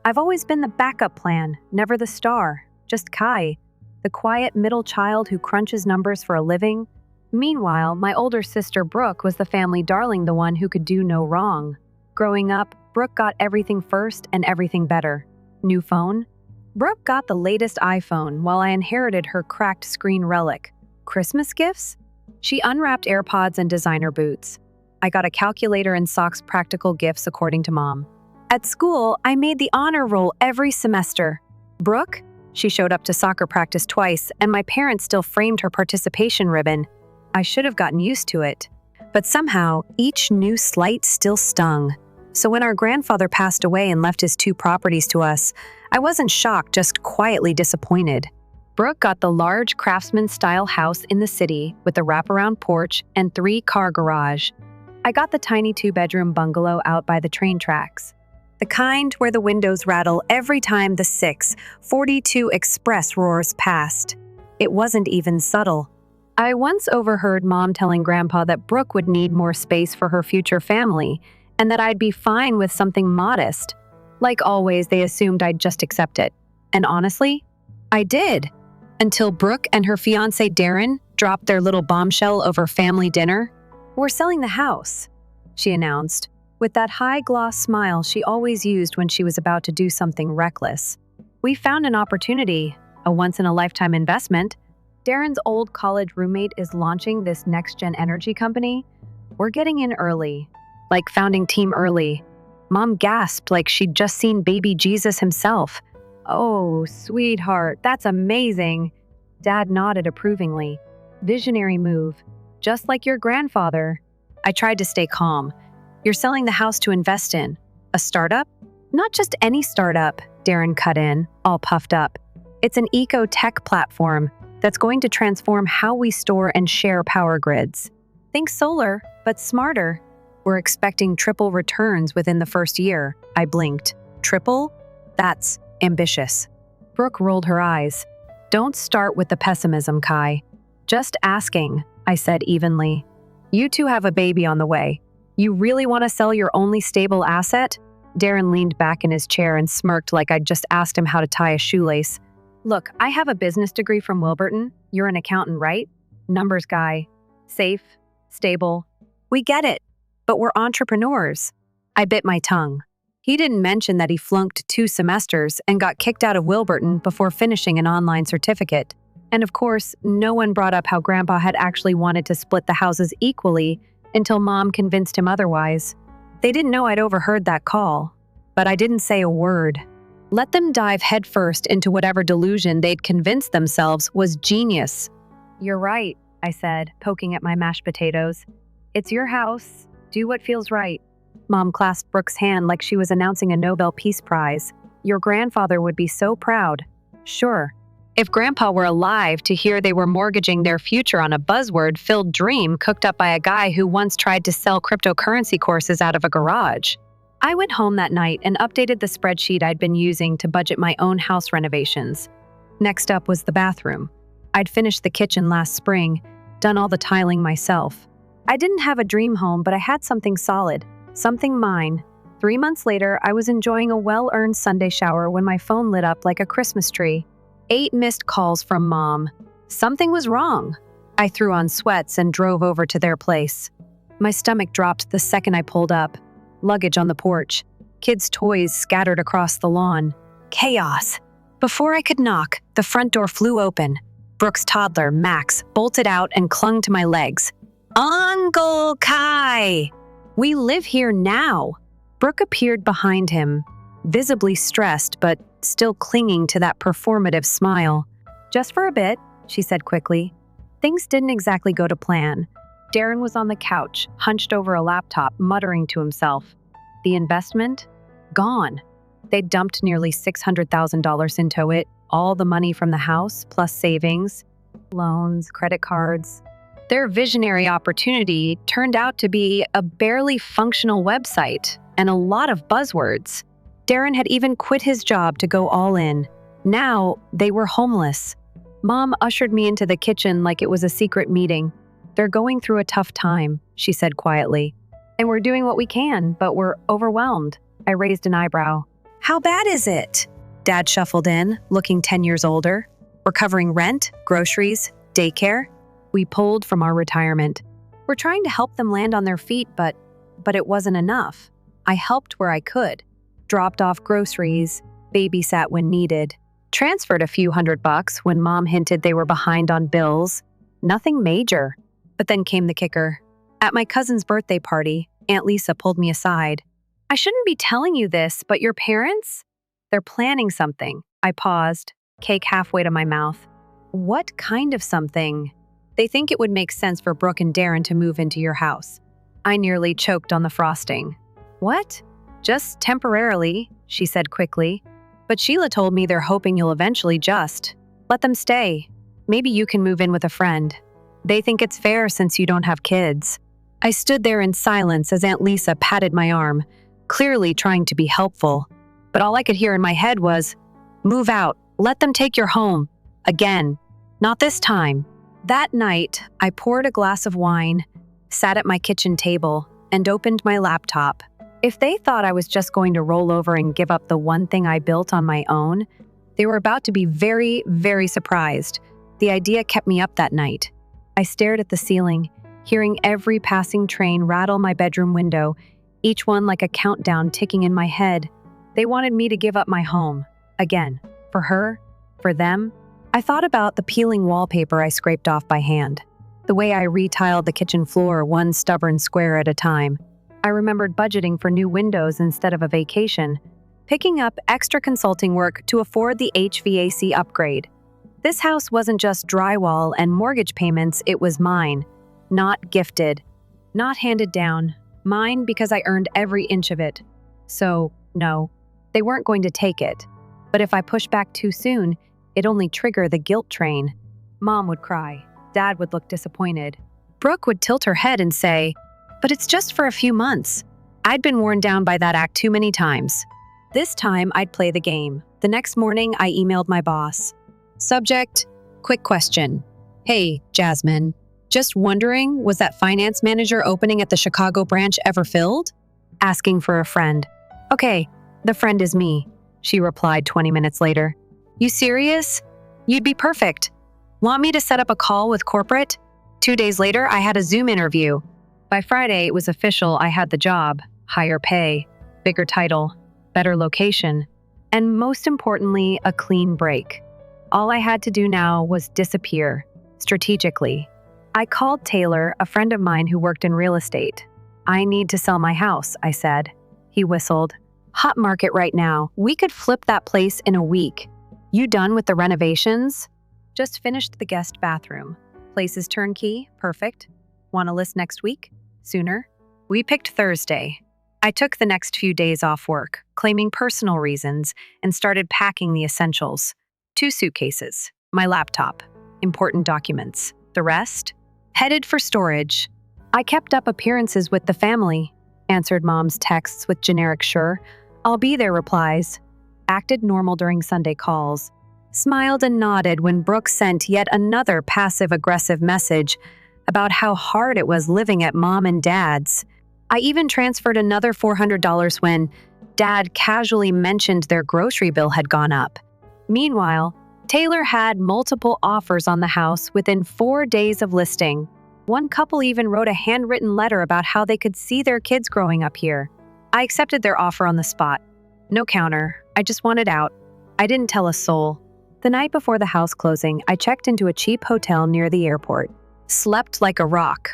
I've always been the backup plan, never the star, just Kai, the quiet middle child who crunches numbers for a living. Meanwhile, my older sister Brooke was the family darling, the one who could do no wrong. Growing up, Brooke got everything first and everything better. New phone? Brooke got the latest iPhone while I inherited her cracked screen relic. Christmas gifts? She unwrapped AirPods and designer boots. I got a calculator and socks, practical gifts according to Mom. At school, I made the honor roll every semester. Brooke? She showed up to soccer practice twice, and my parents still framed her participation ribbon. I should have gotten used to it. But somehow, each new slight still stung. So when our grandfather passed away and left his 2 properties to us, I wasn't shocked, just quietly disappointed. Brooke got the large craftsman-style house in the city with a wraparound porch and 3-car garage. I got the tiny 2-bedroom bungalow out by the train tracks. The kind where the windows rattle every time the 642 Express roars past. It wasn't even subtle. I once overheard Mom telling Grandpa that Brooke would need more space for her future family, and that I'd be fine with something modest. Like always, they assumed I'd just accept it. And honestly, I did. Until Brooke and her fiancé Darren dropped their little bombshell over family dinner. "We're selling the house," she announced, with that high-gloss smile she always used when she was about to do something reckless. "We found an opportunity, a once-in-a-lifetime investment. Darren's old college roommate is launching this next-gen energy company. We're getting in early, like founding team early." Mom gasped like she'd just seen baby Jesus himself. "Oh, sweetheart, that's amazing." Dad nodded approvingly. "Visionary move, just like your grandfather." I tried to stay calm. "You're selling the house to invest in a startup?" "Not just any startup," Darren cut in, all puffed up. "It's an eco-tech platform that's going to transform how we store and share power grids. Think solar, but smarter. We're expecting triple returns within the first year." I blinked. "Triple? That's ambitious." Brooke rolled her eyes. "Don't start with the pessimism, Kai." "Just asking," I said evenly. "You two have a baby on the way. You really want to sell your only stable asset?" Darren leaned back in his chair and smirked like I'd just asked him how to tie a shoelace. "Look, I have a business degree from Wilburton. You're an accountant, right? Numbers guy. Safe, stable. We get it. But we're entrepreneurs." I bit my tongue. He didn't mention that he flunked 2 semesters and got kicked out of Wilburton before finishing an online certificate. And of course, no one brought up how Grandpa had actually wanted to split the houses equally until Mom convinced him otherwise. They didn't know I'd overheard that call, but I didn't say a word. Let them dive headfirst into whatever delusion they'd convinced themselves was genius. "You're right," I said, poking at my mashed potatoes. "It's your house. Do what feels right." Mom clasped Brooke's hand like she was announcing a Nobel Peace Prize. "Your grandfather would be so proud." "Sure. If Grandpa were alive to hear they were mortgaging their future on a buzzword-filled dream cooked up by a guy who once tried to sell cryptocurrency courses out of a garage." I went home that night and updated the spreadsheet I'd been using to budget my own house renovations. Next up was the bathroom. I'd finished the kitchen last spring, done all the tiling myself. I didn't have a dream home, but I had something solid, something mine. 3 months later, I was enjoying a well-earned Sunday shower when my phone lit up like a Christmas tree. 8 missed calls from Mom. Something was wrong. I threw on sweats and drove over to their place. My stomach dropped the second I pulled up. Luggage on the porch. Kids' toys scattered across the lawn. Chaos. Before I could knock, the front door flew open. Brooke's toddler, Max, bolted out and clung to my legs. "Uncle Kai! We live here now." Brooke appeared behind him, visibly stressed but still clinging to that performative smile. "Just for a bit," she said quickly. Things didn't exactly go to plan. Darren was on the couch, hunched over a laptop, muttering to himself. The investment? Gone. They'd dumped nearly $600,000 into it, all the money from the house, plus savings, loans, credit cards. Their visionary opportunity turned out to be a barely functional website and a lot of buzzwords. Darren had even quit his job to go all in. Now, they were homeless. Mom ushered me into the kitchen like it was a secret meeting. "They're going through a tough time," she said quietly. "And we're doing what we can, but we're overwhelmed." I raised an eyebrow. How bad is it? Dad shuffled in, looking 10 years older. We're covering rent, groceries, daycare. We pulled from our retirement. We're trying to help them land on their feet, but it wasn't enough. I helped where I could. Dropped off groceries, babysat when needed, transferred a few $100 when Mom hinted they were behind on bills. Nothing major. But then came the kicker. At my cousin's birthday party, Aunt Lisa pulled me aside. I shouldn't be telling you this, but your parents? They're planning something. I paused, cake halfway to my mouth. What kind of something? They think it would make sense for Brooke and Darren to move into your house. I nearly choked on the frosting. What? Just temporarily, she said quickly. But Sheila told me they're hoping you'll eventually just let them stay. Maybe you can move in with a friend. They think it's fair since you don't have kids. I stood there in silence as Aunt Lisa patted my arm, clearly trying to be helpful. But all I could hear in my head was, "Move out. Let them take your home. Again. Not this time." That night, I poured a glass of wine, sat at my kitchen table, and opened my laptop. If they thought I was just going to roll over and give up the one thing I built on my own, they were about to be very, very surprised. The idea kept me up that night. I stared at the ceiling, hearing every passing train rattle my bedroom window, each one like a countdown ticking in my head. They wanted me to give up my home. Again. For her. For them. I thought about the peeling wallpaper I scraped off by hand. The way I retiled the kitchen floor one stubborn square at a time. I remembered budgeting for new windows instead of a vacation. Picking up extra consulting work to afford the HVAC upgrade. This house wasn't just drywall and mortgage payments, it was mine. Not gifted. Not handed down. Mine because I earned every inch of it. So, no, they weren't going to take it. But if I pushed back too soon, it'd only trigger the guilt train. Mom would cry. Dad would look disappointed. Brooke would tilt her head and say, "But it's just for a few months." I'd been worn down by that act too many times. This time, I'd play the game. The next morning, I emailed my boss. Subject, quick question. Hey, Jasmine. Just wondering, was that finance manager opening at the Chicago branch ever filled? Asking for a friend. Okay, the friend is me, she replied 20 minutes later. You serious? You'd be perfect. Want me to set up a call with corporate? 2 days later, I had a Zoom interview. By Friday, it was official. I had the job, higher pay, bigger title, better location, and most importantly, a clean break. All I had to do now was disappear, strategically. I called Taylor, a friend of mine who worked in real estate. I need to sell my house, I said. He whistled. Hot market right now. We could flip that place in a week. You done with the renovations? Just finished the guest bathroom. Place is turnkey, perfect. Want to list next week? Sooner? We picked Thursday. I took the next few days off work, claiming personal reasons, and started packing the essentials. 2 suitcases, my laptop, important documents. The rest? Headed for storage. I kept up appearances with the family, answered Mom's texts with generic sure. I'll be there replies. Acted normal during Sunday calls. Smiled and nodded when Brooke sent yet another passive-aggressive message about how hard it was living at Mom and Dad's. I even transferred another $400 when Dad casually mentioned their grocery bill had gone up. Meanwhile, Taylor had multiple offers on the house within 4 days of listing. One couple even wrote a handwritten letter about how they could see their kids growing up here. I accepted their offer on the spot. No counter. I just wanted out. I didn't tell a soul. The night before the house closing, I checked into a cheap hotel near the airport. Slept like a rock.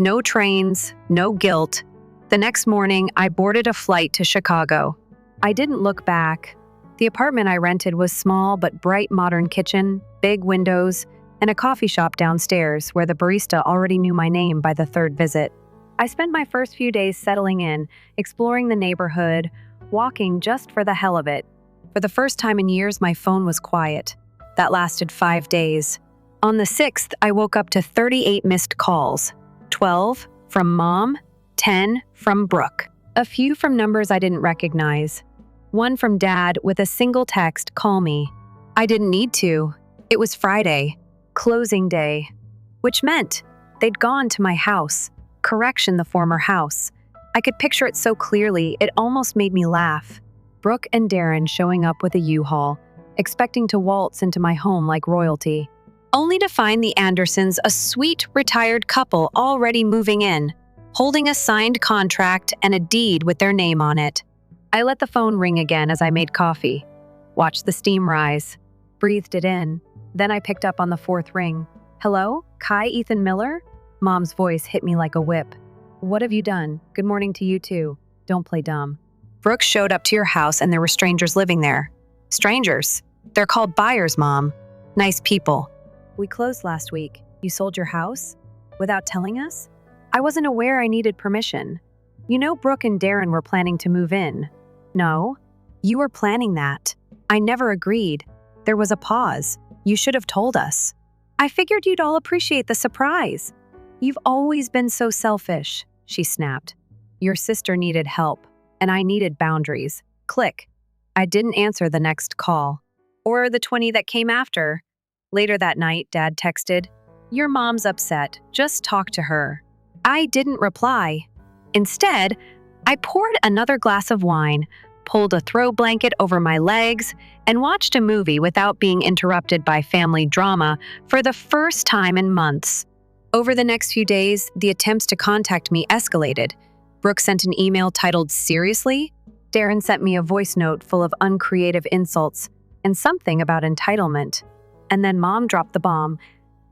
No trains, no guilt. The next morning, I boarded a flight to Chicago. I didn't look back. The apartment I rented was small but bright modern kitchen, big windows, and a coffee shop downstairs where the barista already knew my name by the 3rd visit. I spent my first few days settling in, exploring the neighborhood, walking just for the hell of it. For the first time in years, my phone was quiet. That lasted 5 days. On the 6th, I woke up to 38 missed calls. 12 from Mom, 10 from Brooke. A few from numbers I didn't recognize. One from Dad with a single text, call me. I didn't need to. It was Friday, closing day, which meant they'd gone to my house. Correction, the former house. I could picture it so clearly, it almost made me laugh. Brooke and Darren showing up with a U-Haul, expecting to waltz into my home like royalty, only to find the Andersons a sweet, retired couple already moving in, holding a signed contract and a deed with their name on it. I let the phone ring again as I made coffee, watched the steam rise, breathed it in. Then I picked up on the fourth ring. "Hello? Kai Ethan Miller?" Mom's voice hit me like a whip. "What have you done? Good morning to you too. Don't play dumb." "Brooke showed up to your house and there were strangers living there." "Strangers? They're called buyers, Mom. Nice people." "We closed last week. You sold your house? Without telling us?" "I wasn't aware I needed permission. You know Brooke and Darren were planning to move in." "No. You were planning that. I never agreed. There was a pause. You should have told us." "I figured you'd all appreciate the surprise." "You've always been so selfish," she snapped. "Your sister needed help, and I needed boundaries." Click. I didn't answer the next call. Or the 20 that came after. Later that night, Dad texted, "Your mom's upset. Just talk to her." I didn't reply. Instead, I poured another glass of wine, pulled a throw blanket over my legs, and watched a movie without being interrupted by family drama for the first time in months. Over the next few days, the attempts to contact me escalated. Brooke sent an email titled "Seriously?" Darren sent me a voice note full of uncreative insults and something about entitlement. And then Mom dropped the bomb.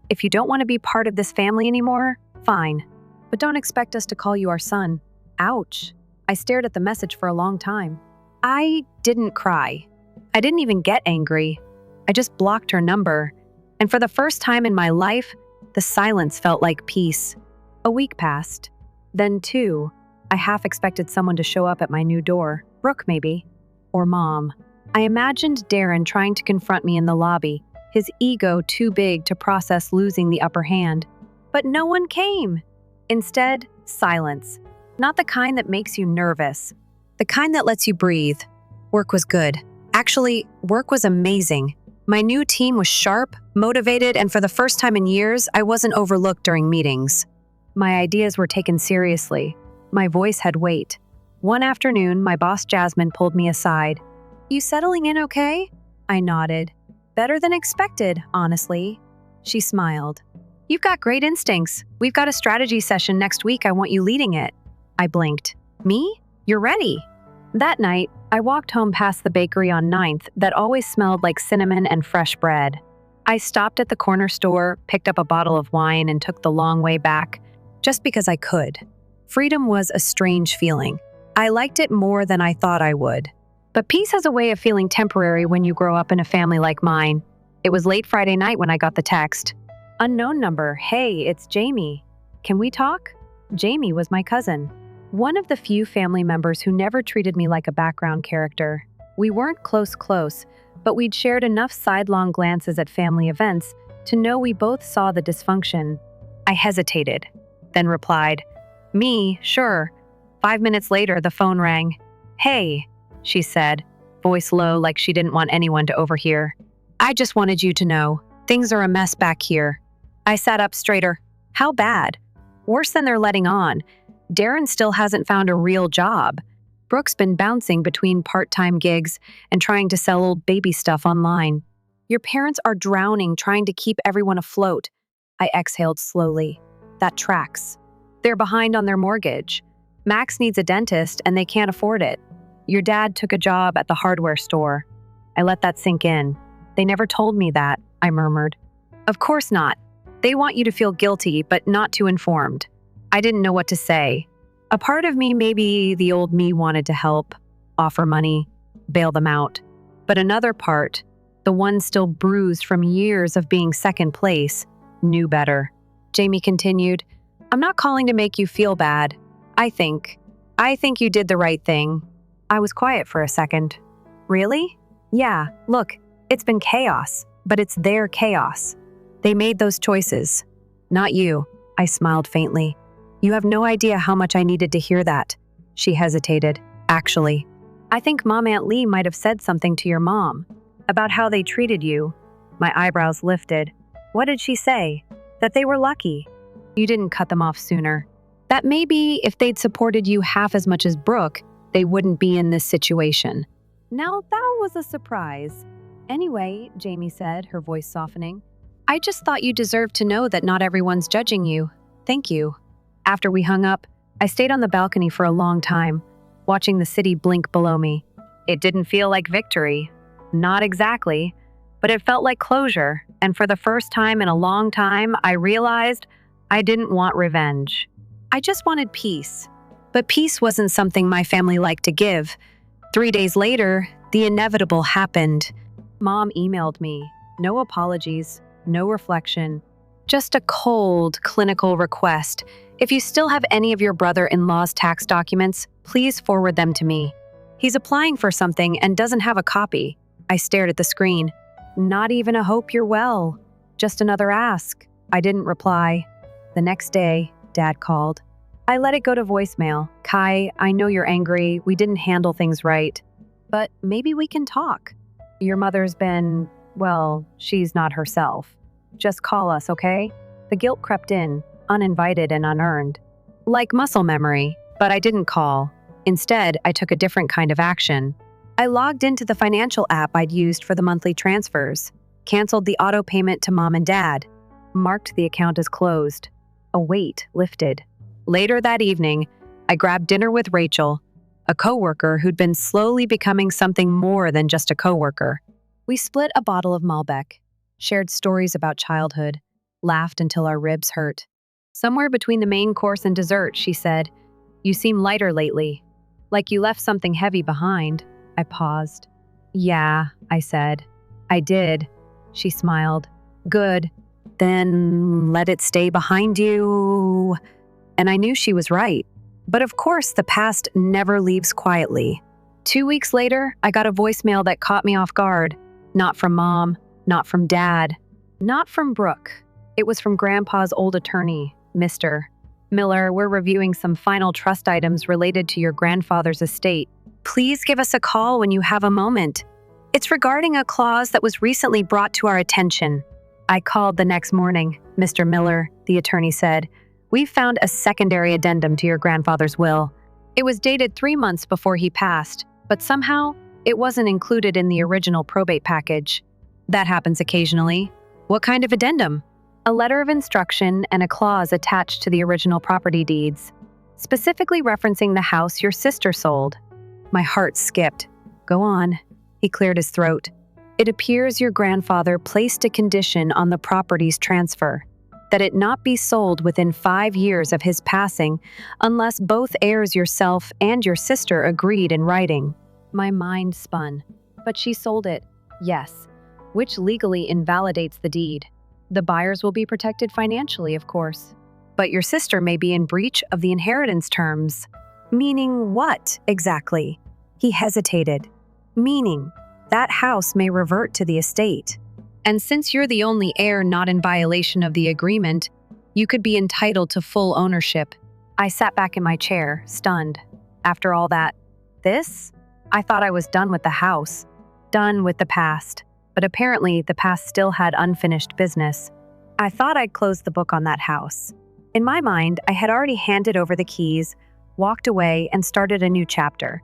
"If you don't want to be part of this family anymore, fine. But don't expect us to call you our son." Ouch. I stared at the message for a long time. I didn't cry. I didn't even get angry. I just blocked her number. And for the first time in my life, the silence felt like peace. A week passed. Then 2. I half expected someone to show up at my new door. Brooke, maybe. Or Mom. I imagined Darren trying to confront me in the lobby, his ego too big to process losing the upper hand. But no one came. Instead, silence. Not the kind that makes you nervous. The kind that lets you breathe. Work was good. Actually, work was amazing. My new team was sharp, motivated, and for the first time in years, I wasn't overlooked during meetings. My ideas were taken seriously. My voice had weight. One afternoon, my boss Jasmine pulled me aside. "You settling in okay?" I nodded. "Better than expected, honestly." She smiled. "You've got great instincts. We've got a strategy session next week. I want you leading it." I blinked. "Me? You're ready." That night, I walked home past the bakery on 9th that always smelled like cinnamon and fresh bread. I stopped at the corner store, picked up a bottle of wine, and took the long way back, just because I could. Freedom was a strange feeling. I liked it more than I thought I would. But peace has a way of feeling temporary when you grow up in a family like mine. It was late Friday night when I got the text. "Unknown number. Hey, it's Jamie. Can we talk?" Jamie was my cousin. One of the few family members who never treated me like a background character. We weren't close, but we'd shared enough sidelong glances at family events to know we both saw the dysfunction. I hesitated, then replied, "Me, sure." 5 minutes later, the phone rang. "Hey," she said, voice low like she didn't want anyone to overhear. "I just wanted you to know, things are a mess back here." I sat up straighter. "How bad?" "Worse than they're letting on. Darren still hasn't found a real job. Brooke's been bouncing between part-time gigs and trying to sell old baby stuff online. Your parents are drowning trying to keep everyone afloat." I exhaled slowly. That tracks. They're behind on their mortgage. Max needs a dentist and they can't afford it. Your dad took a job at the hardware store. I let that sink in. "They never told me that," I murmured. "Of course not. They want you to feel guilty, but not too informed." I didn't know what to say. A part of me, maybe the old me, wanted to help, offer money, bail them out. But another part, the one still bruised from years of being second place, knew better. Jamie continued, "I'm not calling to make you feel bad. I think you did the right thing." I was quiet for a second. "Really?" "Yeah, look, it's been chaos, but it's their chaos. They made those choices. Not you." I smiled faintly. "You have no idea how much I needed to hear that." She hesitated. "Actually, I think Aunt Lee might have said something to your mom about how they treated you." My eyebrows lifted. "What did she say?" "That they were lucky. You didn't cut them off sooner. That maybe if they'd supported you half as much as Brooke, they wouldn't be in this situation." Now that was a surprise. Anyway, Jamie said, her voice softening, I just thought you deserved to know that not everyone's judging you. Thank you. After we hung up, I stayed on the balcony for a long time, watching the city blink below me. It didn't feel like victory. Not exactly. But it felt like closure, and for the first time in a long time, I realized I didn't want revenge. I just wanted peace. But peace wasn't something my family liked to give. 3 days later, the inevitable happened. Mom emailed me. No apologies, no reflection. Just a cold, clinical request. If you still have any of your brother-in-law's tax documents, please forward them to me. He's applying for something and doesn't have a copy. I stared at the screen. Not even a hope you're well. Just another ask. I didn't reply. The next day, Dad called. I let it go to voicemail. Kai, I know you're angry. We didn't handle things right. But maybe we can talk. Your mother's been, well, she's not herself. Just call us, okay? The guilt crept in, uninvited and unearned. Like muscle memory, but I didn't call. Instead, I took a different kind of action. I logged into the financial app I'd used for the monthly transfers, canceled the auto payment to Mom and Dad, marked the account as closed. A weight lifted. Later that evening, I grabbed dinner with Rachel, a coworker who'd been slowly becoming something more than just a coworker. We split a bottle of Malbec, shared stories about childhood, laughed until our ribs hurt. Somewhere between the main course and dessert, she said, "You seem lighter lately, like you left something heavy behind." I paused. "Yeah," I said. "I did." She smiled. "Good. Then let it stay behind you." And I knew she was right. But of course, the past never leaves quietly. 2 weeks later, I got a voicemail that caught me off guard. Not from Mom, not from Dad, not from Brooke. It was from Grandpa's old attorney, Mr. Miller. We're reviewing some final trust items related to your grandfather's estate. Please give us a call when you have a moment. It's regarding a clause that was recently brought to our attention. I called the next morning. Mr. Miller, the attorney said, we found a secondary addendum to your grandfather's will. It was dated 3 months before he passed, but somehow it wasn't included in the original probate package. That happens occasionally. What kind of addendum? A letter of instruction and a clause attached to the original property deeds, specifically referencing the house your sister sold. My heart skipped. Go on. He cleared his throat. It appears your grandfather placed a condition on the property's transfer, that it not be sold within 5 years of his passing unless both heirs, yourself and your sister, agreed in writing. My mind spun. But she sold it. Yes. Which legally invalidates the deed. The buyers will be protected financially, of course. But your sister may be in breach of the inheritance terms. Meaning what, exactly? He hesitated. Meaning, that house may revert to the estate. And since you're the only heir not in violation of the agreement, you could be entitled to full ownership. I sat back in my chair, stunned. After all that, this? I thought I was done with the house, done with the past. But apparently, the past still had unfinished business. I thought I'd closed the book on that house. In my mind, I had already handed over the keys, walked away, and started a new chapter.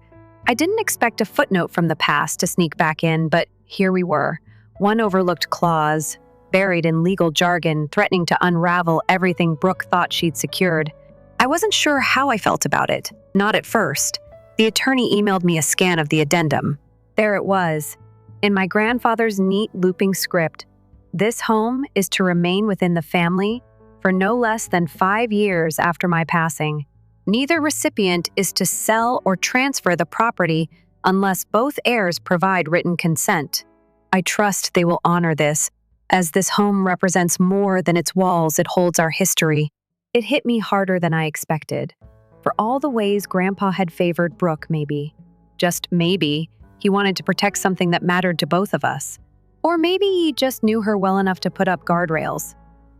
I didn't expect a footnote from the past to sneak back in, but here we were. One overlooked clause, buried in legal jargon, threatening to unravel everything Brooke thought she'd secured. I wasn't sure how I felt about it. Not at first. The attorney emailed me a scan of the addendum. There it was. In my grandfather's neat looping script, this home is to remain within the family for no less than 5 years after my passing. Neither recipient is to sell or transfer the property unless both heirs provide written consent. I trust they will honor this, as this home represents more than its walls. It holds our history. It hit me harder than I expected. For all the ways Grandpa had favored Brooke, maybe, just maybe, he wanted to protect something that mattered to both of us. Or maybe he just knew her well enough to put up guardrails.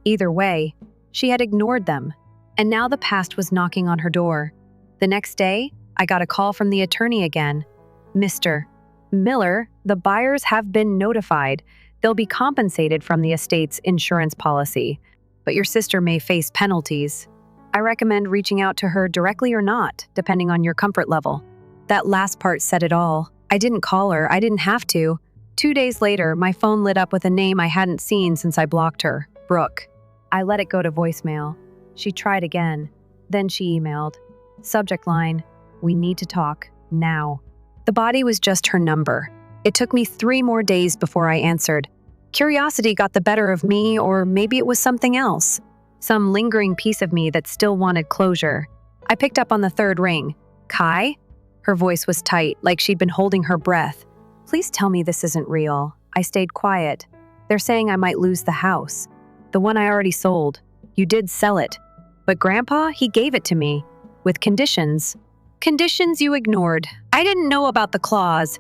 Either way, she had ignored them, and now the past was knocking on her door. The next day, I got a call from the attorney again. Mr. Miller, the buyers have been notified. They'll be compensated from the estate's insurance policy, but your sister may face penalties. I recommend reaching out to her directly or not, depending on your comfort level. That last part said it all. I didn't call her. I didn't have to. 2 days later, my phone lit up with a name I hadn't seen since I blocked her. Brooke. I let it go to voicemail. She tried again. Then she emailed. Subject line, "We need to talk, now." The body was just her number. It took me 3 more days before I answered. Curiosity got the better of me, or maybe it was something else. Some lingering piece of me that still wanted closure. I picked up on the 3rd ring. "Kai?" Her voice was tight, like she'd been holding her breath. "Please tell me this isn't real." I stayed quiet. "They're saying I might lose the house. The one I already sold. You did sell it. But Grandpa, he gave it to me. With conditions." "Conditions you ignored. I didn't know about the clause.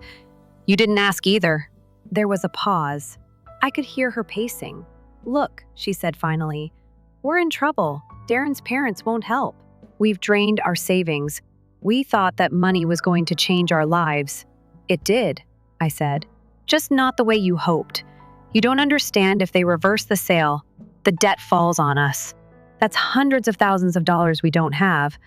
You didn't ask either." There was a pause. I could hear her pacing. "Look," she said finally, "we're in trouble. Darren's parents won't help. We've drained our savings. We thought that money was going to change our lives." "It did," I said. "Just not the way you hoped. You don't understand. If they reverse the sale, the debt falls on us. That's hundreds of thousands of dollars we don't have."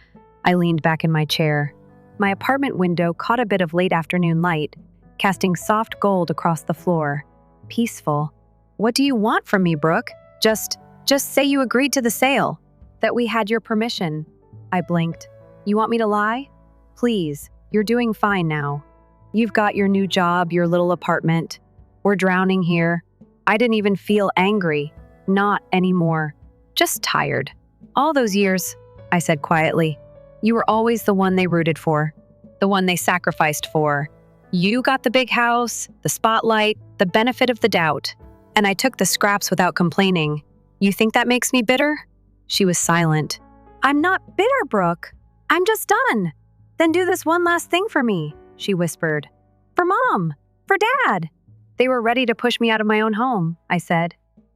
I leaned back in my chair. My apartment window caught a bit of late afternoon light, casting soft gold across the floor. Peaceful. "What do you want from me, Brooke? Just say you agreed to the sale. That we had your permission." I blinked. "You want me to lie? Please, you're doing fine now. You've got your new job, your little apartment. We're drowning here." I didn't even feel angry. Not anymore. Just tired. "All those years," I said quietly, "you were always the one they rooted for. The one they sacrificed for. You got the big house, the spotlight, the benefit of the doubt. And I took the scraps without complaining. You think that makes me bitter?" She was silent. "I'm not bitter, Brooke. I'm just done." "Then do this one last thing for me," she whispered. "For Mom. For Dad." "They were ready to push me out of my own home," I said.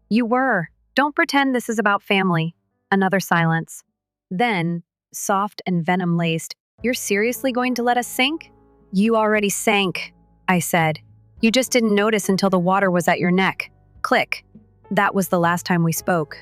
"You were. Don't pretend this is about family." Another silence. Then, soft and venom-laced, "You're seriously going to let us sink?" "You already sank," I said. "You just didn't notice until the water was at your neck." Click. That was the last time we spoke.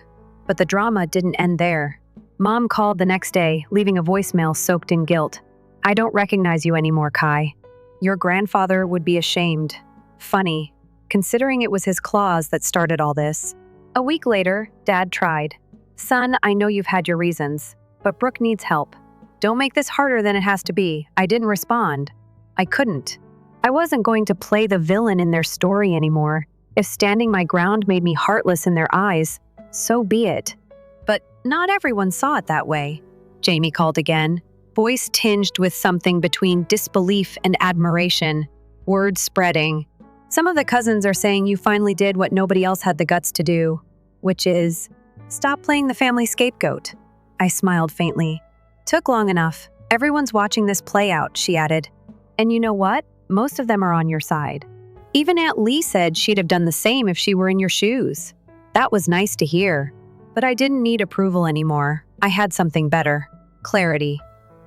But the drama didn't end there. Mom called the next day, leaving a voicemail soaked in guilt. "I don't recognize you anymore, Kai. Your grandfather would be ashamed." Funny, considering it was his claws that started all this. A week later, Dad tried. "Son, I know you've had your reasons, but Brooke needs help. Don't make this harder than it has to be." I didn't respond. I couldn't. I wasn't going to play the villain in their story anymore. If standing my ground made me heartless in their eyes, so be it. But not everyone saw it that way. Jamie called again, voice tinged with something between disbelief and admiration, words spreading. "Some of the cousins are saying you finally did what nobody else had the guts to do, which is stop playing the family scapegoat." I smiled faintly. "Took long enough. Everyone's watching this play out," she added. "And you know what? Most of them are on your side. Even Aunt Lee said she'd have done the same if she were in your shoes." That was nice to hear. But I didn't need approval anymore. I had something better. Clarity.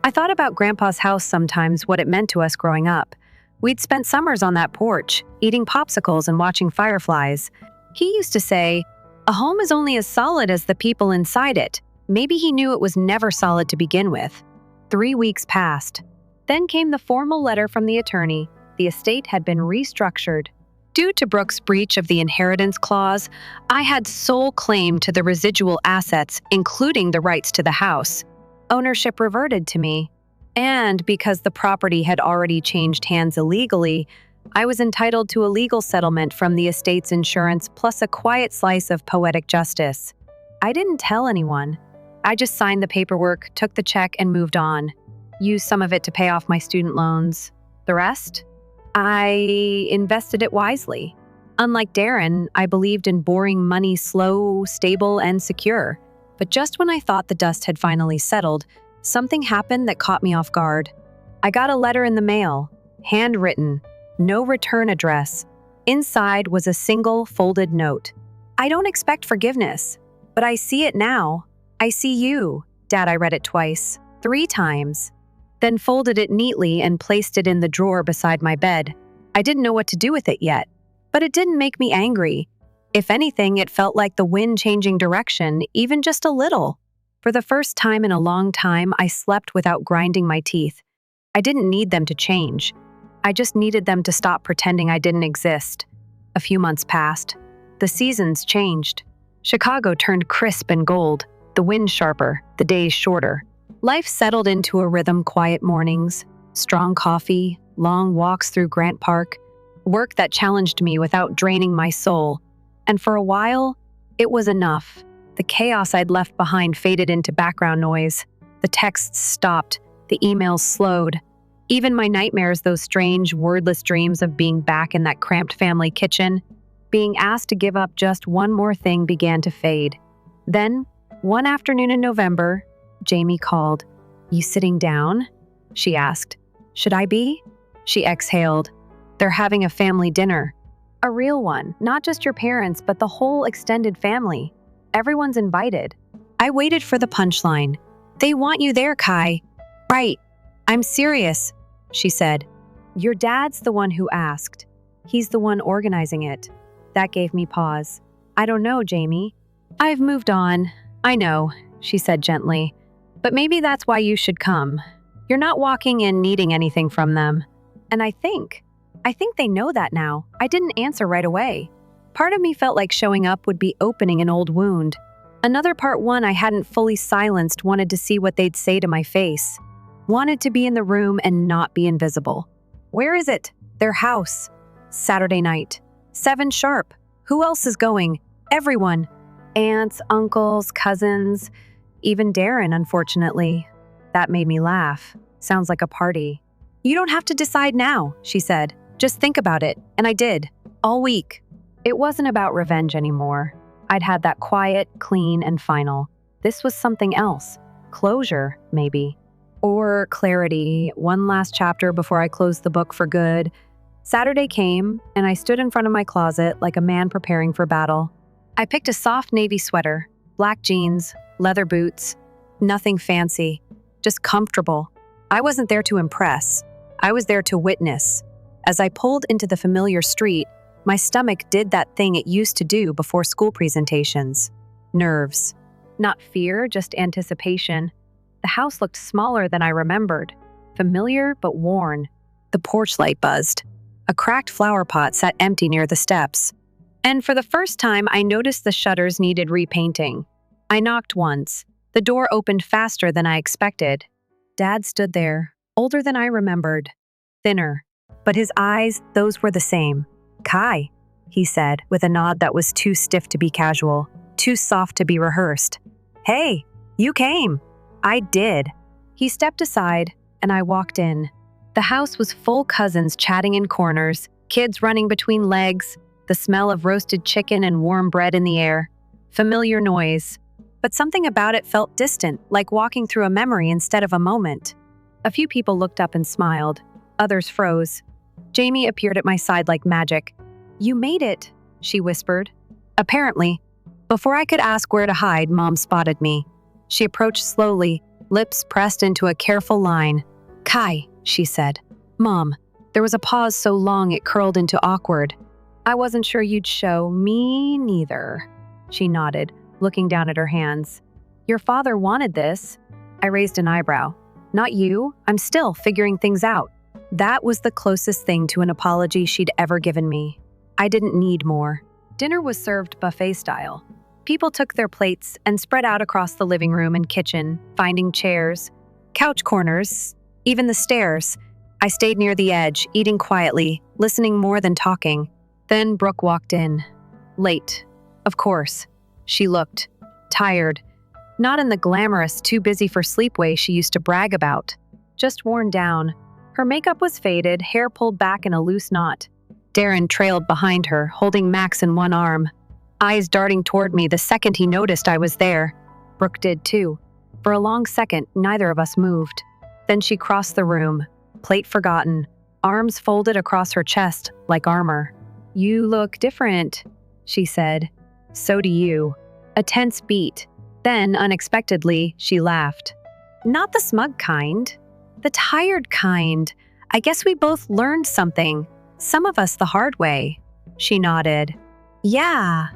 I thought about Grandpa's house sometimes, what it meant to us growing up. We'd spent summers on that porch, eating popsicles and watching fireflies. He used to say, "A home is only as solid as the people inside it." Maybe he knew it was never solid to begin with. 3 weeks passed. Then came the formal letter from the attorney. The estate had been restructured. Due to Brooke's breach of the inheritance clause, I had sole claim to the residual assets, including the rights to the house. Ownership reverted to me. And because the property had already changed hands illegally, I was entitled to a legal settlement from the estate's insurance plus a quiet slice of poetic justice. I didn't tell anyone. I just signed the paperwork, took the check, and moved on. Used some of it to pay off my student loans. The rest? I invested it wisely. Unlike Darren, I believed in boring money slow, stable, and secure. But just when I thought the dust had finally settled, something happened that caught me off guard. I got a letter in the mail, handwritten, no return address. Inside was a single folded note. "I don't expect forgiveness, but I see it now. I see you." Dad, I read it twice, 3 times. Then folded it neatly and placed it in the drawer beside my bed. I didn't know what to do with it yet, but it didn't make me angry. If anything, it felt like the wind changing direction, even just a little. For the first time in a long time, I slept without grinding my teeth. I didn't need them to change. I just needed them to stop pretending I didn't exist. A few months passed. The seasons changed. Chicago turned crisp and gold, the wind sharper, the days shorter. Life settled into a rhythm: quiet mornings, strong coffee, long walks through Grant Park, work that challenged me without draining my soul. And for a while, it was enough. The chaos I'd left behind faded into background noise. The texts stopped, the emails slowed. Even my nightmares, those strange, wordless dreams of being back in that cramped family kitchen, being asked to give up just one more thing, began to fade. Then, one afternoon in November, Jamie called. "You sitting down?" she asked. "Should I be?" She exhaled. "They're having a family dinner. A real one, not just your parents, but the whole extended family. Everyone's invited." I waited for the punchline. "They want you there, Kai." "Right. I'm serious," she said. "Your dad's the one who asked. He's the one organizing it." That gave me pause. "I don't know, Jamie. I've moved on. I know," she said gently. "But maybe that's why you should come. You're not walking in needing anything from them." And I think they know that now. I didn't answer right away. Part of me felt like showing up would be opening an old wound. Another part, one I hadn't fully silenced, wanted to see what they'd say to my face. Wanted to be in the room and not be invisible. Where is it? Their house. Saturday night. 7 sharp. Who else is going? Everyone. Aunts, uncles, cousins, even Darren, unfortunately. That made me laugh. Sounds like a party. "You don't have to decide now," she said. "Just think about it." And I did. All week. It wasn't about revenge anymore. I'd had that quiet, clean, and final. This was something else. Closure, maybe. Or clarity. One last chapter before I closed the book for good. Saturday came, and I stood in front of my closet like a man preparing for battle. I picked a soft navy sweater, black jeans, leather boots. Nothing fancy. Just comfortable. I wasn't there to impress. I was there to witness. As I pulled into the familiar street, my stomach did that thing it used to do before school presentations. Nerves. Not fear, just anticipation. The house looked smaller than I remembered. Familiar but worn. The porch light buzzed. A cracked flower pot sat empty near the steps. And for the first time, I noticed the shutters needed repainting. I knocked once. The door opened faster than I expected. Dad stood there, older than I remembered. Thinner. But his eyes, those were the same. "Kai," he said, with a nod that was too stiff to be casual, too soft to be rehearsed. "Hey, you came." I did. He stepped aside, and I walked in. The house was full, cousins chatting in corners, kids running between legs, the smell of roasted chicken and warm bread in the air. Familiar noise. But something about it felt distant, like walking through a memory instead of a moment. A few people looked up and smiled. Others froze. Jamie appeared at my side like magic. "You made it," she whispered. Apparently. Before I could ask where to hide, Mom spotted me. She approached slowly, lips pressed into a careful line. "Kai," she said. "Mom." There was a pause so long it curled into awkward. "I wasn't sure you'd show me neither." She nodded, looking down at her hands. "Your father wanted this." I raised an eyebrow. "Not you. I'm still figuring things out." That was the closest thing to an apology she'd ever given me. I didn't need more. Dinner was served buffet style. People took their plates and spread out across the living room and kitchen, finding chairs, couch corners, even the stairs. I stayed near the edge, eating quietly, listening more than talking. Then Brooke walked in. Late. Of course. She looked tired. Not in the glamorous, too busy for sleep way she used to brag about. Just worn down. Her makeup was faded, hair pulled back in a loose knot. Darren trailed behind her, holding Max in one arm. Eyes darting toward me the second he noticed I was there. Brooke did too. For a long second, neither of us moved. Then she crossed the room, plate forgotten, arms folded across her chest like armor. "You look different," she said. "So do you." A tense beat. Then, unexpectedly, she laughed. "Not the smug kind. The tired kind. I guess we both learned something. Some of us the hard way." She nodded. "Yeah."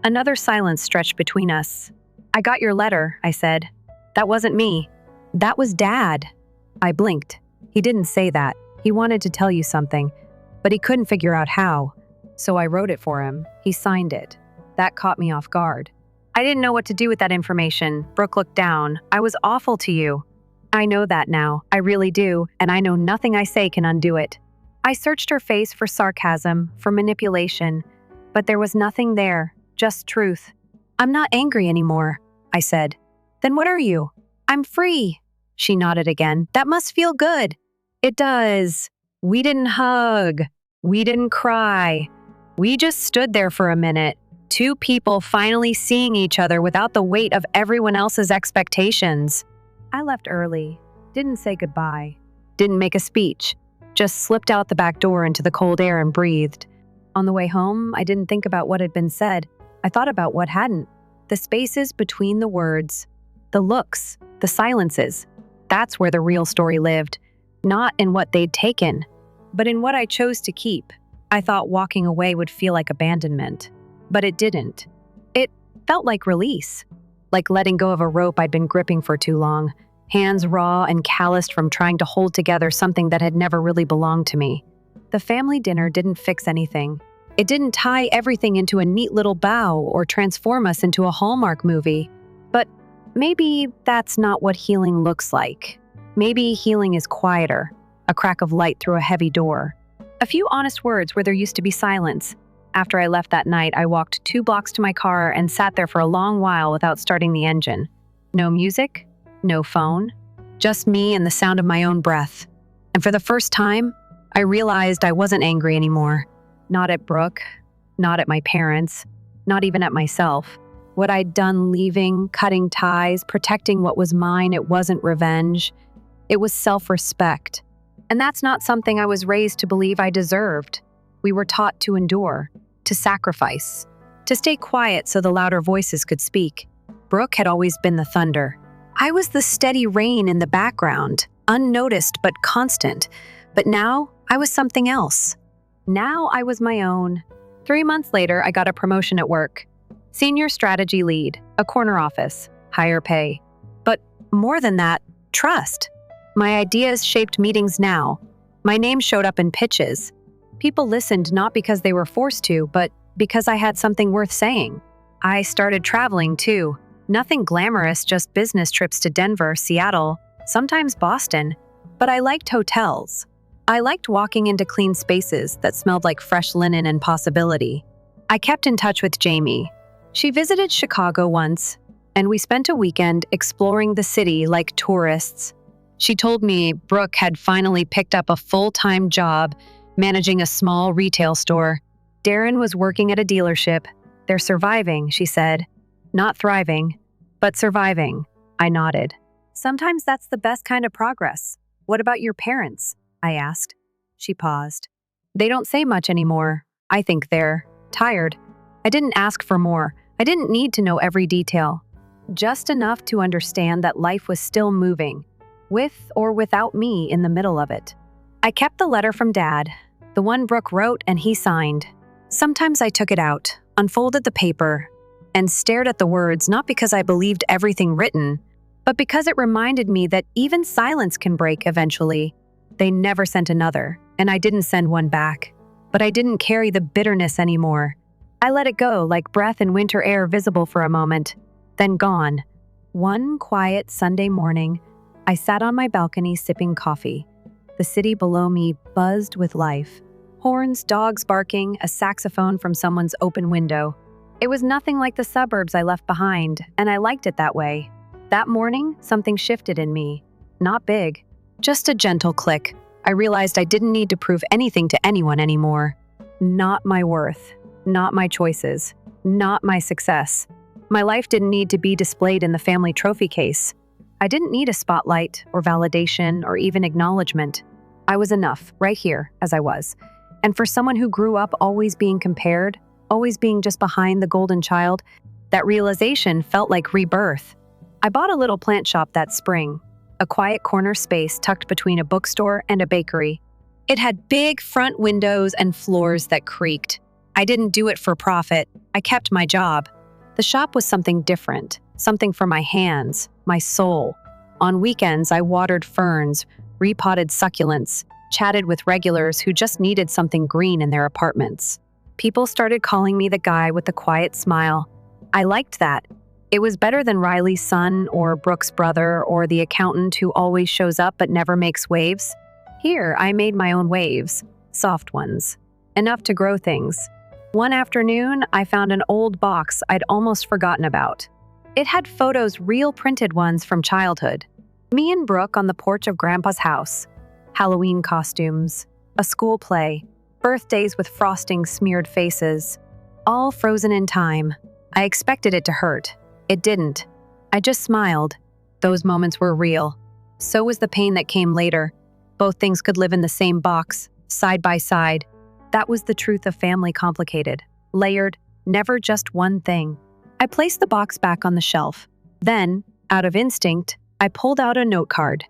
Another silence stretched between us. "I got your letter," I said. "That wasn't me. That was Dad." I blinked. He didn't say that. He wanted to tell you something, but he couldn't figure out how. So I wrote it for him. He signed it. That caught me off guard. I didn't know what to do with that information. Brooke looked down. I was awful to you. I know that now. I really do, and I know nothing I say can undo it. I searched her face for sarcasm, for manipulation, but there was nothing there, just truth. I'm not angry anymore, I said. Then what are you? I'm free. She nodded again. That must feel good. It does. We didn't hug. We didn't cry. We just stood there for a minute. Two people finally seeing each other without the weight of everyone else's expectations. I left early, didn't say goodbye, didn't make a speech, just slipped out the back door into the cold air and breathed. On the way home, I didn't think about what had been said. I thought about what hadn't. The spaces between the words, the looks, the silences. That's where the real story lived, not in what they'd taken, but in what I chose to keep. I thought walking away would feel like abandonment, but it didn't. It felt like release, like letting go of a rope I'd been gripping for too long, hands raw and calloused from trying to hold together something that had never really belonged to me. The family dinner didn't fix anything. It didn't tie everything into a neat little bow or transform us into a Hallmark movie. But maybe that's not what healing looks like. Maybe healing is quieter, a crack of light through a heavy door. A few honest words where there used to be silence. After I left that night, I walked 2 blocks to my car and sat there for a long while without starting the engine. No music, no phone, just me and the sound of my own breath. And for the first time, I realized I wasn't angry anymore. Not at Brooke, not at my parents, not even at myself. What I'd done leaving, cutting ties, protecting what was mine, it wasn't revenge. It was self-respect. And that's not something I was raised to believe I deserved. We were taught to endure, to sacrifice, to stay quiet so the louder voices could speak. Brooke had always been the thunder. I was the steady rain in the background, unnoticed but constant. But now, I was something else. Now I was my own. 3 months later, I got a promotion at work. Senior strategy lead, a corner office, higher pay. But more than that, trust. My ideas shaped meetings now. My name showed up in pitches. People listened not because they were forced to, but because I had something worth saying. I started traveling too. Nothing glamorous, just business trips to Denver, Seattle, sometimes Boston. But I liked hotels. I liked walking into clean spaces that smelled like fresh linen and possibility. I kept in touch with Jamie. She visited Chicago once, and we spent a weekend exploring the city like tourists. She told me Brooke had finally picked up a full-time job managing a small retail store. Darren was working at a dealership. They're surviving, she said. Not thriving, but surviving. I nodded. Sometimes that's the best kind of progress. What about your parents? I asked. She paused. They don't say much anymore. I think they're tired. I didn't ask for more. I didn't need to know every detail. Just enough to understand that life was still moving, with or without me in the middle of it. I kept the letter from Dad, the one Brooke wrote and he signed. Sometimes I took it out, unfolded the paper, and stared at the words not because I believed everything written, but because it reminded me that even silence can break eventually. They never sent another, and I didn't send one back. But I didn't carry the bitterness anymore. I let it go like breath in winter air visible for a moment, then gone. One quiet Sunday morning, I sat on my balcony sipping coffee. The city below me buzzed with life. Horns, dogs barking, a saxophone from someone's open window. It was nothing like the suburbs I left behind, and I liked it that way. That morning, something shifted in me. Not big, just a gentle click. I realized I didn't need to prove anything to anyone anymore. Not my worth, not my choices, not my success. My life didn't need to be displayed in the family trophy case. I didn't need a spotlight or validation or even acknowledgement. I was enough, right here, as I was. And for someone who grew up always being compared, always being just behind the golden child, that realization felt like rebirth. I bought a little plant shop that spring, a quiet corner space tucked between a bookstore and a bakery. It had big front windows and floors that creaked. I didn't do it for profit. I kept my job. The shop was something different, something for my hands, my soul. On weekends, I watered ferns, repotted succulents, chatted with regulars who just needed something green in their apartments. People started calling me the guy with the quiet smile. I liked that. It was better than Riley's son or Brooke's brother or the accountant who always shows up but never makes waves. Here, I made my own waves, soft ones, enough to grow things. One afternoon, I found an old box I'd almost forgotten about. It had photos, real printed ones from childhood. Me and Brooke on the porch of Grandpa's house. Halloween costumes, a school play, birthdays with frosting smeared faces, all frozen in time. I expected it to hurt. It didn't. I just smiled. Those moments were real. So was the pain that came later. Both things could live in the same box, side by side. That was the truth of family complicated, layered, never just one thing. I placed the box back on the shelf. Then, out of instinct, I pulled out a note card.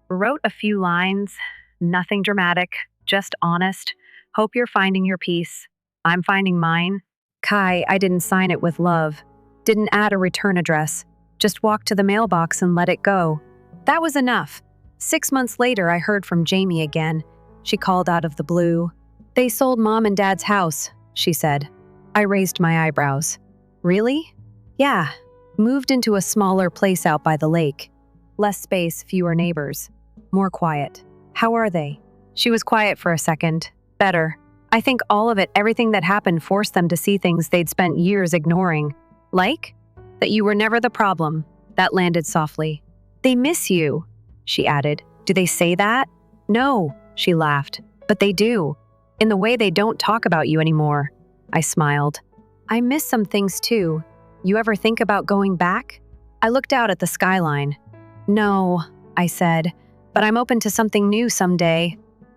Wrote a few lines, nothing dramatic, just honest. Hope you're finding your peace. I'm finding mine. Kai, I didn't sign it with love. Didn't add a return address. Just walked to the mailbox and let it go. That was enough. 6 months later, I heard from Jamie again. She called out of the blue. They sold Mom and Dad's house, she said. I raised my eyebrows. Really? Yeah. Moved into a smaller place out by the lake. Less space, fewer neighbors. More quiet. How are they? She was quiet for a second. Better. I think all of it, everything that happened, forced them to see things they'd spent years ignoring. Like? That you were never the problem. That landed softly. They miss you, she added. Do they say that? No, she laughed. But they do. In the way they don't talk about you anymore. I smiled. I miss some things too. You ever think about going back? I looked out at the skyline. No, I said, but I'm open to something new someday.